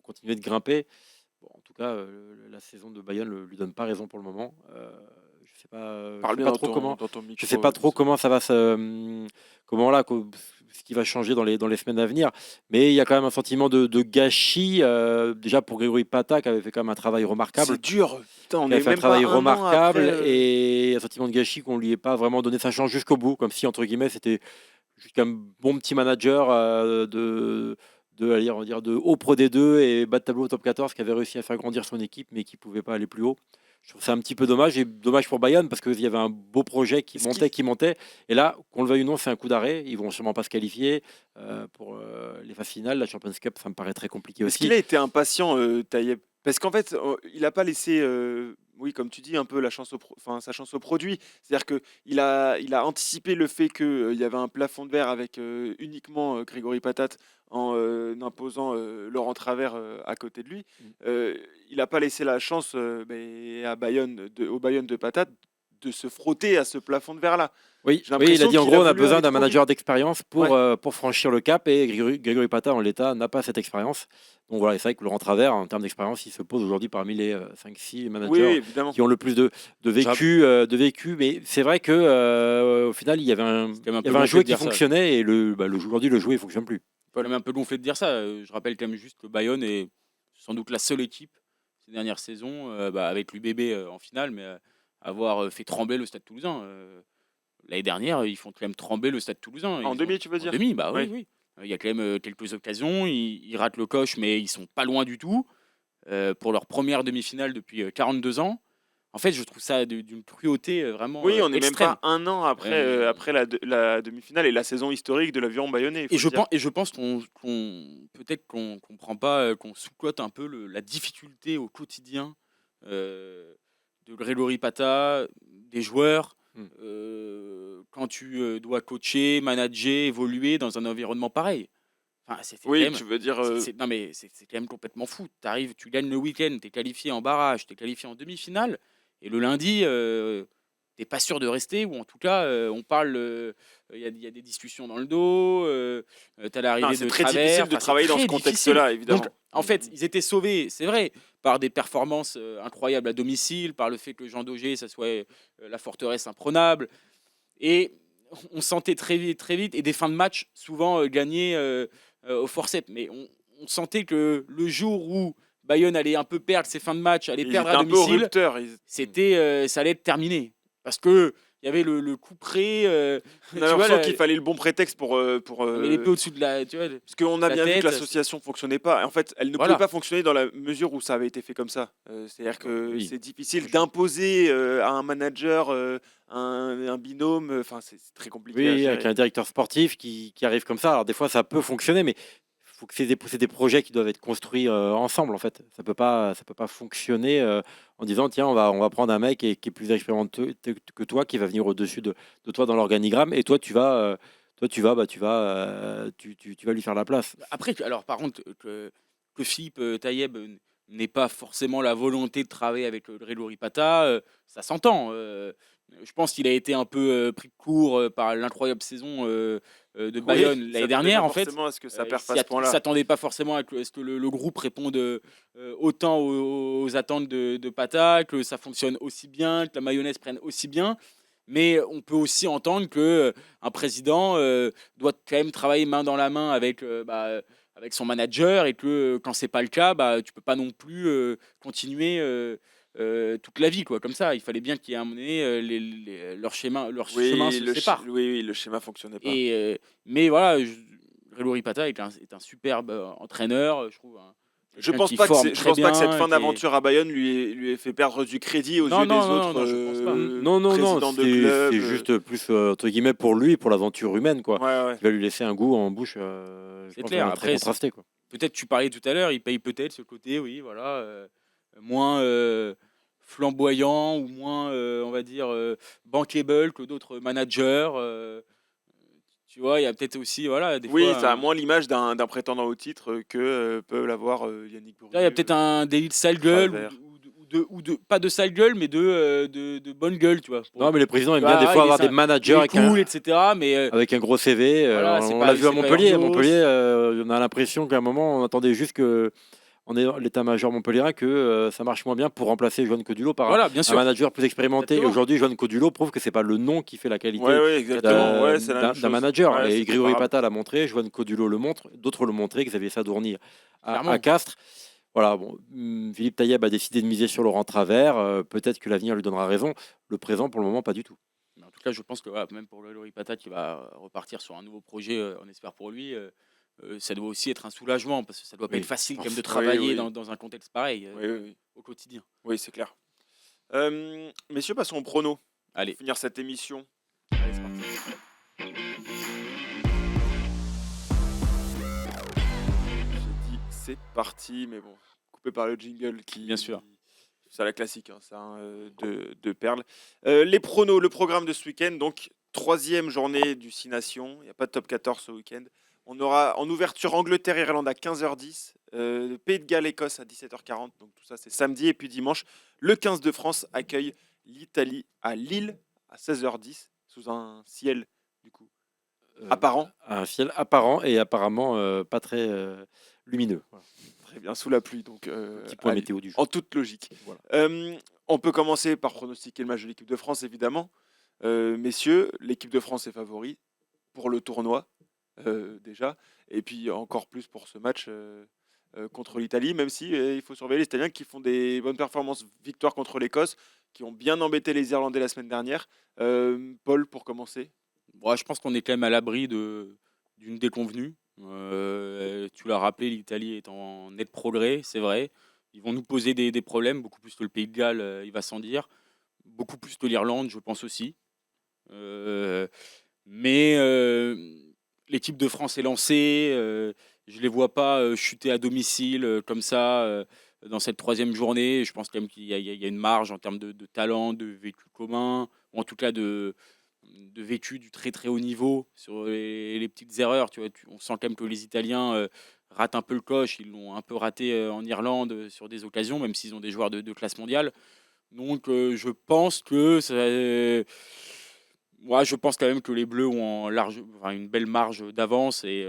continuer de grimper. Bon, en tout cas, la saison de Bayern ne lui donne pas raison pour le moment. Je sais pas, Parle je sais bien pas dans trop comment, ton je micro. sais pas trop comment ça va comment là, ce qui va changer dans les semaines à venir. Mais il y a quand même un sentiment de gâchis, déjà pour Grégory Pata, qui avait fait quand même un travail remarquable. C'est dur. Putain, on Qui avait est fait un même pas travail un an remarquable après, et un sentiment de gâchis qu'on lui ait pas vraiment donné sa chance jusqu'au bout, comme si entre guillemets c'était juste un bon petit manager allez, on va dire de haut pro D2 et bas de tableau au top 14 qui avait réussi à faire grandir son équipe mais qui pouvait pas aller plus haut. Je trouve ça un petit peu dommage et dommage pour Bayern parce qu'il y avait un beau projet qui montait et là, qu'on le veuille ou non, c'est un coup d'arrêt. Ils vont sûrement pas se qualifier pour les phases finales. La Champions Cup, ça me paraît très compliqué Est-ce aussi. qu'il a été impatient, Taïeb? Parce qu'en fait, il n'a pas laissé, oui, comme tu dis, un peu sa chance au produit. C'est-à-dire qu'il a anticipé le fait qu'il y avait un plafond de verre avec uniquement Grégory Patate en imposant Laurent Travers à côté de lui. Il n'a pas laissé la chance à au Bayonne de Patate de se frotter à ce plafond de verre-là. Oui, J'ai oui, il a l'impression dit en qu'il gros, a on a voulu besoin aller d'un trop manager vite. d'expérience pour franchir le cap et Grégory Pata en l'état n'a pas cette expérience. Donc voilà, c'est vrai que Laurent Travers, en termes d'expérience, il se pose aujourd'hui parmi les 5-6 Oui, managers évidemment. qui ont le plus de vécu. Mais c'est vrai que au final, il y avait C'est quand même un il y peu avait un gonflé jouet de qui dire ça. fonctionnait et aujourd'hui, le jouet ne fonctionne plus. C'est quand même un peu gonflé de dire ça. Je rappelle quand même juste que Bayonne est sans doute la seule équipe ces dernières saisons, avec l'UBB en finale, mais avoir fait trembler le Stade Toulousain. L'année dernière, ils font quand même trembler le Stade Toulousain. En demi, tu veux En dire? demi, bah oui, Oui. oui. Il y a quand même quelques occasions. Ils ratent le coche, mais ils sont pas loin du tout. Pour leur première demi-finale depuis 42 ans. En fait, je trouve ça d'une cruauté vraiment Oui, on n'est même extrême. pas un an après, après la demi-finale et la saison historique de l'aviron bayonnais. Et je pense peut-être qu'on comprend pas, qu'on sous-cote un peu la difficulté au quotidien de Grégory Pata, des joueurs, quand tu dois coacher, manager, évoluer dans un environnement pareil. Enfin, Oui, tu veux dire. non mais c'est quand même complètement fou. T'arrives, tu gagnes le week-end, t'es qualifié en barrage, t'es qualifié en demi-finale, et le lundi, t'es pas sûr de rester, ou en tout cas, on parle, il y a des discussions dans le dos, t'as Non, l'arrivée c'est de très Travers. difficile de Enfin, c'est travailler dans très ce difficile. contexte-là, évidemment. Donc, en fait, ils étaient sauvés, c'est vrai, par des performances incroyables à domicile, par le fait que Jean Daugé, ça soit la forteresse imprenable, et on sentait très vite, et des fins de match souvent gagnées au forceps. Mais on sentait que le jour où Bayonne allait un peu perdre ses fins de match, allait Ils perdre étaient à un peu au domicile, rupteur. ça allait être terminé. Parce que il y avait le coup près. On a l'impression qu'il fallait le bon prétexte pour. Mais l'épée au-dessus de la. Tu vois, Parce qu'on a la bien vu que tête, l'association fonctionnait pas. En fait, elle ne Voilà. pouvait pas fonctionner dans la mesure où ça avait été fait comme ça. C'est-à-dire que Oui. c'est difficile d'imposer à un manager un binôme. Enfin, c'est très compliqué à Oui, gérer. avec un directeur sportif qui arrive comme ça. Alors des fois, ça peut fonctionner, mais faut que c'est des projets qui doivent être construits ensemble en fait. Ça peut pas fonctionner en disant tiens on va prendre un mec qui est plus expérimenté que toi, qui va venir au-dessus de toi dans l'organigramme et toi tu vas lui faire la place. Après, alors par contre, que Philippe Taïeb n'ait pas forcément la volonté de travailler avec Grégory Pata, ça s'entend. Je pense qu'il a été un peu pris de court par l'incroyable saison de Bayonne Oui, l'année dernière, en fait. Forcément, à ce que ça Il perd pas à ce ne point-là. s'attendait pas forcément à ce que le groupe réponde autant aux attentes de Pata, que ça fonctionne aussi bien, que la mayonnaise prenne aussi bien. Mais on peut aussi entendre qu'un président doit quand même travailler main dans la main avec son manager, et que quand c'est pas le cas, tu peux pas non plus continuer toute la vie, quoi, comme ça. Il fallait bien qu'il y ait un moment donné, leur chemin se sépare. Oui, le schéma fonctionnait pas. Mais voilà, Grégory Pata est un superbe entraîneur, je trouve. Je Quelqu'un pense qui pas que forme je très pense pas que bien, cette fin qui est- d'aventure à Bayonne lui ait fait perdre du crédit aux Non, yeux des non, non, autres non, je pense pas. Non, présidents de c'est clubs. juste plus entre guillemets pour lui, pour l'aventure humaine, quoi. Ouais, ouais. Qui va lui laisser un goût en bouche, je C'est pense, clair. très Après, contrasté, quoi. peut-être tu parlais tout à l'heure, il paye peut-être ce côté, oui, voilà, moins flamboyant ou moins, on va dire, bankable que d'autres managers. Tu vois, il y a peut-être aussi, voilà, des Oui, fois. ça a moins l'image d'un prétendant au titre que peut l'avoir Yannick Là, il y a Bourrieu. peut-être un délit de sale gueule Travers. pas de sale gueule, mais de bonne gueule, tu vois. Non, mais les présidents aiment Tu bien des vois, fois il est avoir des il managers est cool, etc. Mais avec un gros CV. Voilà, c'est On pas- l'a vu à c'est pas Montpellier. À Urnos. Montpellier, on a l'impression qu'à un moment, on attendait juste que on est l'état-major montpelliérain que ça marche moins bien pour remplacer Joan Codulot par voilà, bien un sûr. manager plus expérimenté. Et Exactement. aujourd'hui, Joan Codulot prouve que c'est pas le nom qui fait la qualité Ouais, ouais, exactement. Ouais, c'est la même d'un chose. manager. Ouais, Et c'est Grégory comparable. Pata l'a montré, Joan Codulot le montre, d'autres le montraient, Xavier Sadourny Clairement. à Castres. Voilà, bon, Philippe Tailleb a décidé de miser sur Laurent Travers. Peut-être que l'avenir lui donnera raison. Le présent, pour le moment, pas du tout. Mais en tout cas, je pense que voilà, même pour le Lori Pata qui va repartir sur un nouveau projet, on espère pour lui, ça doit aussi être un soulagement parce que ça doit pas Oui, être facile je quand même de pense. travailler Oui, oui. dans un contexte pareil Oui, oui, oui. au quotidien. Oui, c'est clair. Messieurs, passons au prono. Allez, Pour finir cette émission. Allez, c'est parti. J'ai dit c'est parti, mais bon, coupé par le jingle qui. Bien sûr. C'est la classique, hein, ça, de Perles. Les pronos, le programme de ce week-end, donc troisième journée du 6 Nations. Il n'y a pas de top 14 ce week-end. On aura en ouverture Angleterre-Irlande à 15h10, Pays de Galles-Écosse à 17h40. Donc tout ça, c'est samedi. Et puis dimanche, le 15 de France accueille l'Italie à Lille à 16h10, sous un ciel, du coup, apparent. Un ciel apparent et apparemment pas très lumineux. Voilà. Très bien, sous la pluie. Donc, Petit point à Lille. météo du jour. En toute logique. Voilà. On peut commencer par pronostiquer le match de l'équipe de France, évidemment. Messieurs, l'équipe de France est favori pour le tournoi, déjà. Et puis encore plus pour ce match contre l'Italie, même si il faut surveiller les Italiens qui font des bonnes performances. Victoire contre l'Écosse, qui ont bien embêté les Irlandais la semaine dernière. Paul, pour commencer. bon, je pense qu'on est quand même à l'abri d'une déconvenue. Tu l'as rappelé, l'Italie est en net progrès, c'est vrai. Ils vont nous poser des problèmes, beaucoup plus que le Pays de Galles, il va sans dire. Beaucoup plus que l'Irlande, je pense aussi. Mais l'équipe de France est lancée. Je ne les vois pas chuter à domicile comme ça dans cette troisième journée. Je pense quand même qu'il y a une marge en termes de talent, de vécu commun, ou en tout cas de vécu du très très haut niveau sur les petites erreurs. Tu vois, on sent quand même que les Italiens ratent un peu le coche. Ils l'ont un peu raté en Irlande sur des occasions, même s'ils ont des joueurs de classe mondiale. Donc je pense que moi, je pense quand même que les Bleus ont une belle marge d'avance et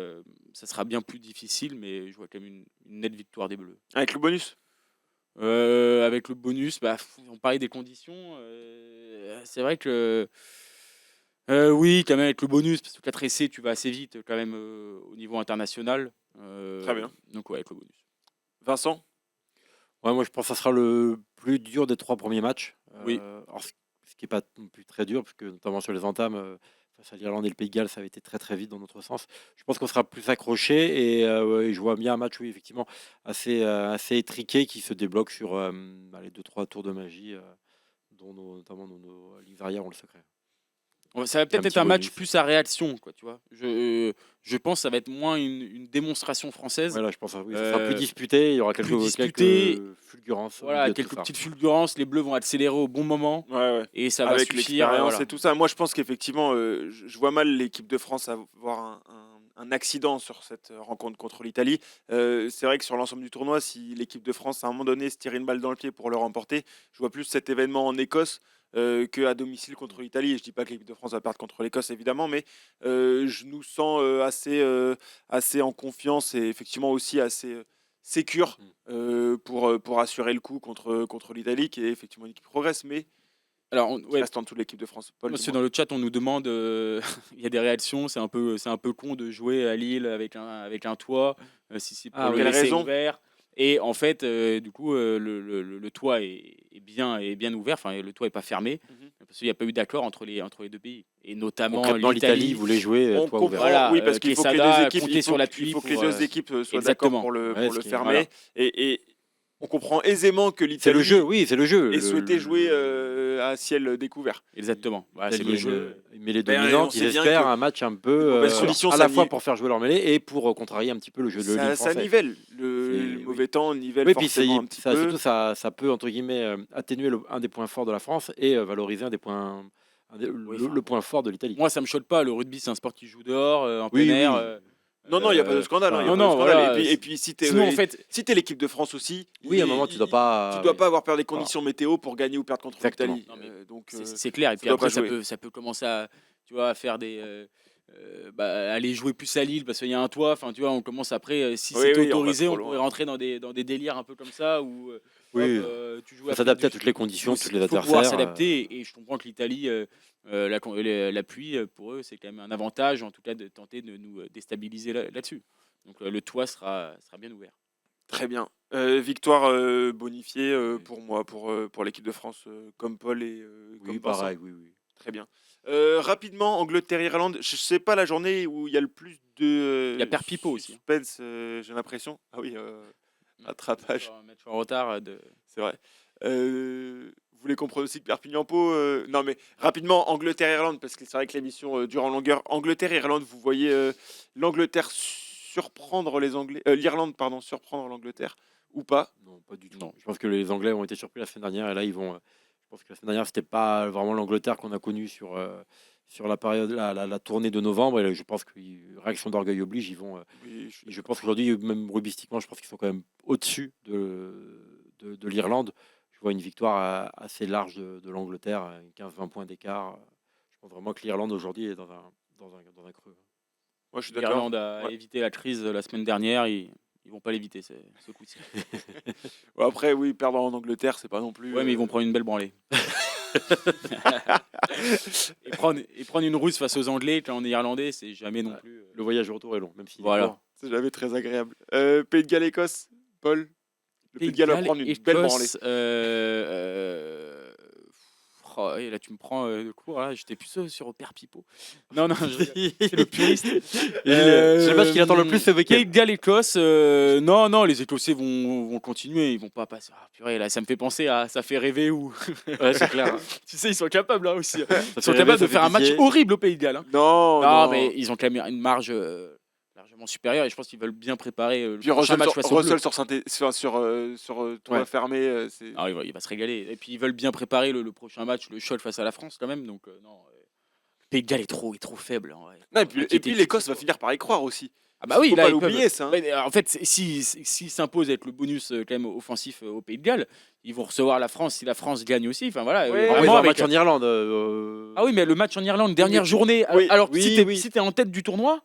ça sera bien plus difficile, mais je vois quand même une nette victoire des Bleus. Avec le bonus. Avec le bonus, on parlait des conditions. C'est vrai que oui, quand même avec le bonus, parce que 4 essais, tu vas assez vite quand même au niveau international. Très bien. Donc ouais, avec le bonus. Vincent. Ouais, moi, je pense que ça sera le plus dur des 3 premiers matchs. Oui. Alors, ce qui n'est pas non plus très dur, parce que notamment sur les entames, face à l'Irlande et le Pays de Galles, ça avait été très très vite dans notre sens. Je pense qu'on sera plus accroché et ouais, je vois bien un match, oui, effectivement, assez étriqué qui se débloque sur les 2-3 tours de magie, dont notamment nos lignes arrière ont le secret. Ça va peut-être Un être petit un match bonus. plus à réaction, quoi, tu vois. Je pense que ça va être moins une démonstration française. Ouais, là, je pense que oui, ça sera plus Euh, disputé, il y aura quelques disputé. fulgurances. au Voilà, milieu de quelques tout ça. petites fulgurances, les Bleus vont accélérer au bon moment Ouais, ouais. et ça va Avec suffire. l'expérience Voilà. et tout ça. Moi, je pense qu'effectivement, je vois mal l'équipe de France avoir un accident sur cette rencontre contre l'Italie. C'est vrai que sur l'ensemble du tournoi, si l'équipe de France, à un moment donné, se tire une balle dans le pied pour le remporter, je vois plus cet événement en Écosse qu'à domicile contre l'Italie. Et je dis pas que l'équipe de France va perdre contre l'Écosse, évidemment, mais je nous sens assez en confiance et effectivement aussi assez sécure pour assurer le coup contre l'Italie, qui est effectivement une équipe qui progresse, mais Alors, qui reste en dessous de l'équipe de France. Paul, Monsieur, dis-moi. dans le chat, on nous demande, il y a des réactions, c'est un peu con de jouer à Lille avec un toit, si c'est pour Ah, le quelle laisser raison ouvert. Et en fait, du coup, le toit est bien ouvert. Enfin, le toit est pas fermé parce qu'il n'y a pas eu d'accord entre les deux pays. Et notamment Concrètement, l'Italie l'Italie. voulait jouer On toit comprend, ouvert. Voilà, oui, parce qu'il faut que les Quesada deux équipes, comptait sur l'appui il faut que les pour, deux équipes soient exactement. d'accord pour le, Ouais, pour ce le qui est- fermer. voilà. Et on comprend aisément que C'est l'Italie le jeu, oui, c'est le jeu. ait souhaité jouer à ciel découvert. Exactement. Voilà, c'est L'Italie le est jeu. une mêlée Ben, on dominante. Ils sait bien espèrent que un match un de peu mauvaises conditions, à ça la fois nie- pour faire jouer leur mêlée et pour contrarier un petit peu le jeu de ligne Ça français. nivelle. C'est- Le oui. mauvais temps nivelle Oui, puis forcément un petit peu. surtout, ça peut, entre guillemets, atténuer un des points forts de la France et valoriser Oui, le point fort de l'Italie. Moi, ça me choque pas. Le rugby, c'est un sport qui joue dehors, en plein Oui, air. oui. Non, il n'y a pas de scandale. enfin, Il y a non, pas de non, scandale. voilà, Et puis si t'es Sinon, en fait, l'équipe de France aussi, Oui, à un moment, tu dois pas. pas avoir peur des conditions météo pour gagner ou perdre contre Exactement. l'Italie. Non, mais Donc, c'est clair. Et ça puis doit après, pas jouer. ça peut commencer à, tu vois, à faire aller jouer plus à Lille parce qu'il y a un toit. Enfin, tu vois, on commence après. Si Oui, c'était oui, on va autorisé, trop on pourrait loin. rentrer dans des délires un peu comme ça où Oui. tu joues Faut après s'adapter à du- toutes les conditions, tous les Il faut pouvoir adversaires. s'adapter. Et je comprends que l'Italie, l'appui pour eux, c'est quand même un avantage, en tout cas, de tenter de nous déstabiliser là-dessus. Donc le toit sera bien ouvert. Très bien. Victoire bonifiée pour moi, pour l'équipe de France, comme Paul et Oui, comme Vincent. pareil, oui. Très bien. Rapidement, Angleterre-Irlande. Je sais pas la journée où il y a le plus de Il y a Père Pipo aussi, hein. suspense, j'ai l'impression. Ah oui, attrapage, Un match en retard c'est vrai. Vous voulez qu'on pronostique Perpignan-Pau Non, mais rapidement, Angleterre-Irlande, parce que c'est vrai que l'émission dure en longueur. Angleterre-Irlande, vous voyez l'Angleterre surprendre les Anglais, l'Irlande, pardon, surprendre l'Angleterre ou pas? Non, pas du tout. Non. Je pense que les Anglais ont été surpris la semaine dernière et là, ils vont. Je pense que la semaine dernière, c'était pas vraiment l'Angleterre qu'on a connue sur la période, la tournée de novembre. Et je pense que réaction d'orgueil oblige, ils vont. Oui, Et je pense qu'aujourd'hui, même rubistiquement, je pense qu'ils sont quand même au-dessus de l'Irlande. Je vois une victoire assez large de l'Angleterre, 15-20 points d'écart. Je pense vraiment que l'Irlande aujourd'hui est dans un creux. moi je suis d'accord. L'Irlande a Ouais. évité la crise la semaine dernière. Ils vont pas l'éviter ce coup-ci. Ouais, après, oui, perdre en Angleterre, c'est pas non plus. Ouais, mais ils vont prendre une belle branlée. et prendre une rousse face aux Anglais quand on est Irlandais, c'est jamais non plus. Le voyage au retour est long, même si. Voilà. C'est jamais très agréable. Pays de Galles-Écosse, Paul. Le Pays de Galles va prendre une belle branlée. Oh, et là, tu me prends de court. Là, j'étais plus sur Père Pipo. Non, c'est le puriste. Je sais pas ce qu'il attend le plus ce week-end. Pays de Galles-Écosse. Non, les Écossais vont continuer. Ils vont pas passer. Ah, purée, là, ça me fait penser à. Ça fait rêver ou. Ouais, c'est clair. Tu sais, ils sont capables là aussi. Ça Ils sont fait rêver, capables de ça faire fait un match pitié. horrible au Pays de Galles. Hein. Non, Mais ils ont quand même une marge largement supérieure et je pense qu'ils veulent bien préparer le Puis prochain match face au Russell Bleu. sur toit Ouais. fermé, c'est. Ah, il va se régaler. Et puis ils veulent bien préparer le prochain match, le shot face à la France quand même. Donc non, le Pays de Galles est trop faible. En vrai. Non, et puis l'Écosse va finir par y croire aussi. Ah bah oui, Faut là pas ils peuvent- l'oublier, ça. Hein. Ouais, en fait, s'ils s'imposent avec le bonus quand même offensif au Pays de Galles, ils vont recevoir la France si la France gagne aussi. Enfin voilà. Ouais, Ah, vraiment ils ont un avec- match en Irlande. Ah oui, mais le match en Irlande, dernière mais- journée. oui, Alors oui, si t'es oui. si t'es en tête du tournoi,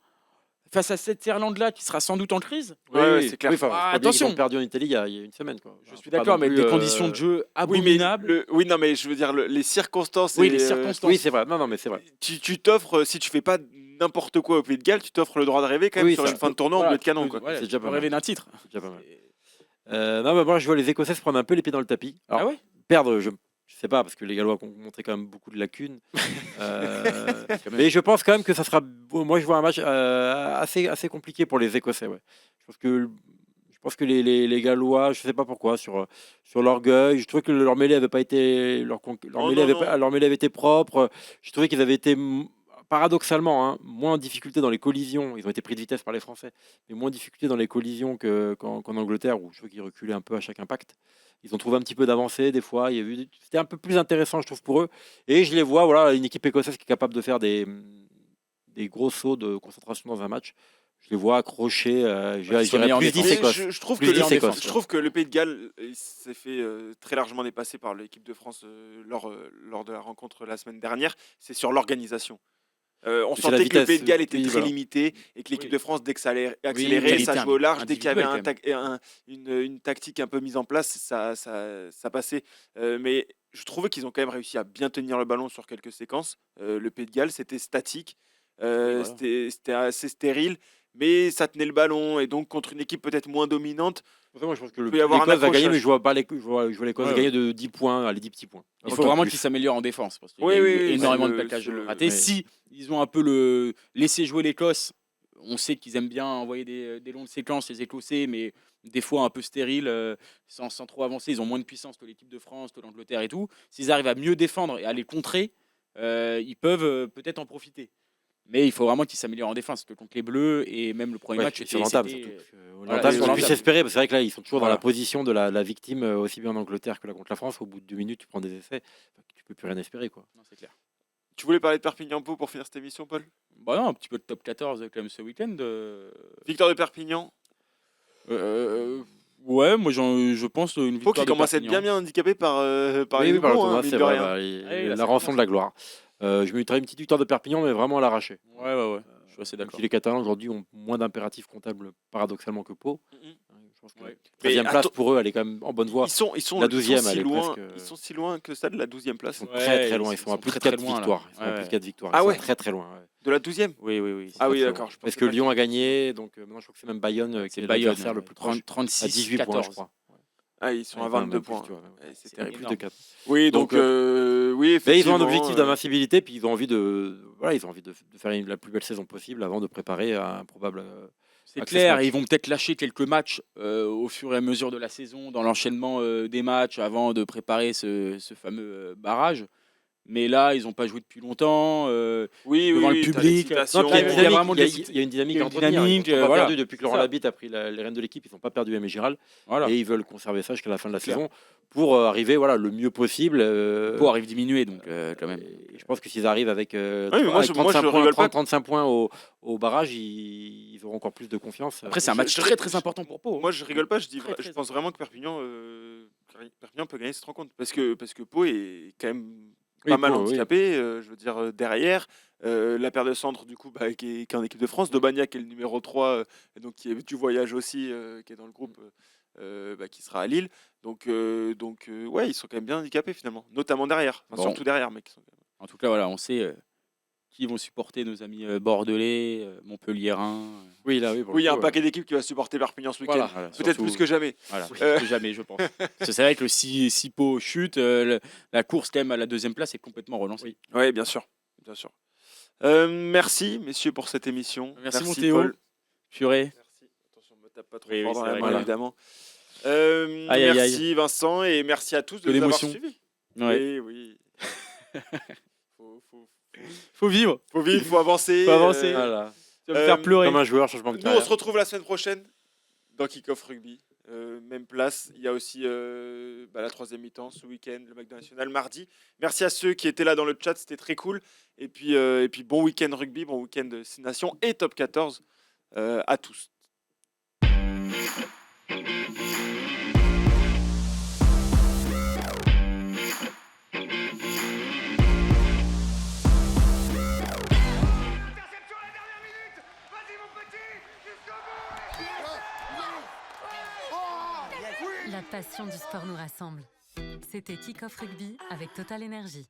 face à cette Irlande-là qui sera sans doute en crise. Ouais, c'est clair. Oui, enfin, Ah, faut pas dire qu'ils attention. ont perdu en Italie il y a une semaine. Quoi. Je suis Pas d'accord, non mais plus, des conditions de jeu Oui, mais abominables. non, mais je veux dire les circonstances. Oui, et, les circonstances. Oui, c'est vrai. Non, mais c'est vrai. Tu t'offres, si tu fais pas n'importe quoi au Pays de Galles, tu t'offres le droit de rêver quand même Oui, sur ça une fin de tournoi en Voilà, bleu de canon. tu Quoi. peux- voilà, C'est tu déjà peux pas mal. rêver d'un titre. C'est déjà pas mal. Non, mais moi, je vois les Écossais se prendre un peu les pieds dans le tapis. Alors, Ah ouais perdre, je sais pas, parce que les Gallois ont montré quand même beaucoup de lacunes. Mais je pense quand même que ça sera. Moi, je vois un match assez compliqué pour les Écossais. Ouais. Je pense que les Gallois, je sais pas pourquoi, sur l'orgueil, je trouvais que leur mêlée avait pas été. Leur Oh, mêlée non, avait non. pas- leur mêlée avait été propre. Je trouvais qu'ils avaient été. Paradoxalement, hein, moins en difficulté dans les collisions. Ils ont été pris de vitesse par les Français, mais moins en difficulté dans les collisions qu'en Angleterre, où je trouve qu'ils reculaient un peu à chaque impact. Ils ont trouvé un petit peu d'avancée des fois. C'était un peu plus intéressant, je trouve, pour eux. Et je les vois, voilà, une équipe écossaise qui est capable de faire des gros sauts de concentration dans un match. Je les vois accrocher. Ils sont J'irais meilleurs en plus 10 défense. Écosse. Je trouve Plus que 10 Écosse. je trouve que le Pays de Galles il s'est fait très largement dépasser par l'équipe de France lors de la rencontre la semaine dernière. C'est sur l'organisation. On C'est la sentait que le vitesse, Pays de Galles était oui, très voilà. limité et que l'équipe Oui. de France, dès que ça allait Oui, accélérer, qualité ça jouait au large. Dès qu'il y avait individuelle, une tactique un peu mise en place, ça passait. Mais je trouvais qu'ils ont quand même réussi à bien tenir le ballon sur quelques séquences. Le Pays de Galles, c'était statique, Voilà. c'était assez stérile. mais ça tenait le ballon. Et donc, contre une équipe peut-être moins dominante, Pour ça, moi, je pense que peut y avoir un l'Écosse va gagner, accrochage. mais je vois pas je vois l'Écosse Ouais, gagner de 10 points, allez, 10 petits points. Il Un faut peu vraiment plus. qu'ils s'améliorent en défense parce qu'il Oui, y a eu oui, oui, énormément c'est de le- plaquages c'est le- ratés. ouais. Si ils ont un peu laissé jouer l'Écosse, on sait qu'ils aiment bien envoyer des longues séquences, les Écossais, mais des fois un peu stériles, sans trop avancer. Ils ont moins de puissance que l'équipe de France, que l'Angleterre et tout. S'ils arrivent à mieux défendre et à les contrer, ils peuvent peut-être en profiter. Mais il faut vraiment qu'ils s'améliorent en défense. Parce que contre les Bleus et même le premier Ouais, match, sur l'entame c'était- surtout. voilà, L'entame, sur on l'entame. puisse espérer, parce que c'est vrai que là, ils sont toujours dans Voilà. la position de la victime, aussi bien en Angleterre que là contre la France. Au bout de 2 minutes, tu prends des essais, tu peux plus rien espérer, quoi. Non, c'est clair. Tu voulais parler de Perpignan-Pau pour finir cette émission, Paul? Bah non, un petit peu de top 14 quand même ce week-end. Victoire de Perpignan. Ouais, moi je pense une Pau victoire qui de commence à être bien Perpignan. bien handicapé par les Oui, par le Houillons, tournoi, mine c'est de vrai. rien. Ouais, là, La ça rançon commence. de la gloire. Je mettrais une petite victoire de Perpignan, mais vraiment à l'arraché. Ouais. Je suis assez Même d'accord. si les Catalans aujourd'hui ont moins d'impératifs comptables paradoxalement que Pau. Mhm. Je pense que Ouais. la 13e Mais place attends, pour eux, elle est quand même en bonne voie. Ils sont La 12e, si elle est loin, presque- ils sont si loin que ça de la 12e Ils place. sont Ouais, très très loin. ils Ils sont à sont plus de très, très 4 loin, là. victoires. Ils sont à Ouais, plus de ouais. 4 victoires. Ah Ils sont ouais. très très loin. Ouais. De la 12e? Oui. Ah oui, très d'accord. loin. je Parce pensais que pas Lyon a qu'ils- gagné, donc maintenant je crois que c'est même Bayonne qui C'est est Bayonne, l'adversaire le plus proche. 36, À 18 points, 14. je crois. Ah, ils sont Ouais, à enfin, 22 même plus, points. tu vois, Ouais, c'est C'est terrible. Plus énorme. de 4. Oui, donc, Donc, oui, Mais ils ont effectivement. un objectif d'invincibilité, puis ils ont envie de faire la plus belle saison possible avant de préparer un probable. C'est Access clair, match. et ils vont peut-être lâcher quelques matchs au fur et à mesure de la saison, dans l'enchaînement des matchs, avant de préparer ce fameux barrage. Mais là, ils n'ont pas joué depuis longtemps. Oui, devant le t'as public. l'excitation. Non, puis il y a une Il y a dynamique, vraiment il y a- des- il y a une dynamique il y a à une entretenir. dynamique, Ils n'ont pas voilà. perdu depuis que Laurent C'est ça. Labitte a pris les rênes de l'équipe. Ils n'ont pas perdu Aimé Giral. Voilà. Et ils veulent conserver ça jusqu'à la fin de la C'est clair. saison pour arriver le mieux possible. Pau arrive diminué, donc quand même. Et je pense que s'ils arrivent avec, mais moi, avec je 35 points, rigole pas. 35 points au barrage, ils auront encore plus de confiance. Après, c'est un match je- très très important pour Pau. Moi, je rigole pas, je Très, pense vraiment que Perpignan peut gagner cette rencontre. Parce que Pau est quand même Oui, pas mal Pau, oui. handicapé. Je veux dire, derrière. La paire de centre, du coup, qui est en équipe de France. Dobagna, qui est le numéro 3, et donc qui est du voyage aussi, qui est dans le groupe, qui sera à Lille. Donc, ouais, ils sont quand même bien handicapés finalement. Notamment derrière. Enfin, Bon. surtout derrière, mais qui sont quand même- En tout cas, voilà, on sait qui vont supporter nos amis bordelais, montpelliérains. Oui, là, oui. pour Oui, il y a le un coup, paquet d'équipes qui va supporter Perpignan ce week-end. Voilà, Peut-être surtout- plus que jamais. Voilà, plus Euh. que jamais, je pense. Parce que c'est vrai que si Pau chute, la course quand même à la deuxième place est complètement relancée. Oui, bien sûr. Bien sûr. Merci, messieurs, pour cette émission. Merci, mon Théo. Paul. Purée. Merci. Attention, ne me tape pas trop Oui, fort oui, dans c'est la vrai main, que là- évidemment. Aïe, aïe, Merci, Vincent, et merci à tous de Que nous avoir d'émotion. suivis. Ouais. Oui. Faut vivre. Faut vivre, faut avancer. Faut avancer. Voilà. Ça va me faire pleurer. Comme un joueur, changement de Nous, on carrière. se retrouve la semaine prochaine dans Kick-Off Rugby. Même place. Il y a aussi la troisième mi-temps ce week-end, le McDo National mardi. Merci à ceux qui étaient là dans le chat, c'était très cool. Et puis bon week-end rugby, bon week-end de 6 Nations et top 14 à tous. La passion du sport nous rassemble. C'était Kick-Off Rugby avec Total Energy.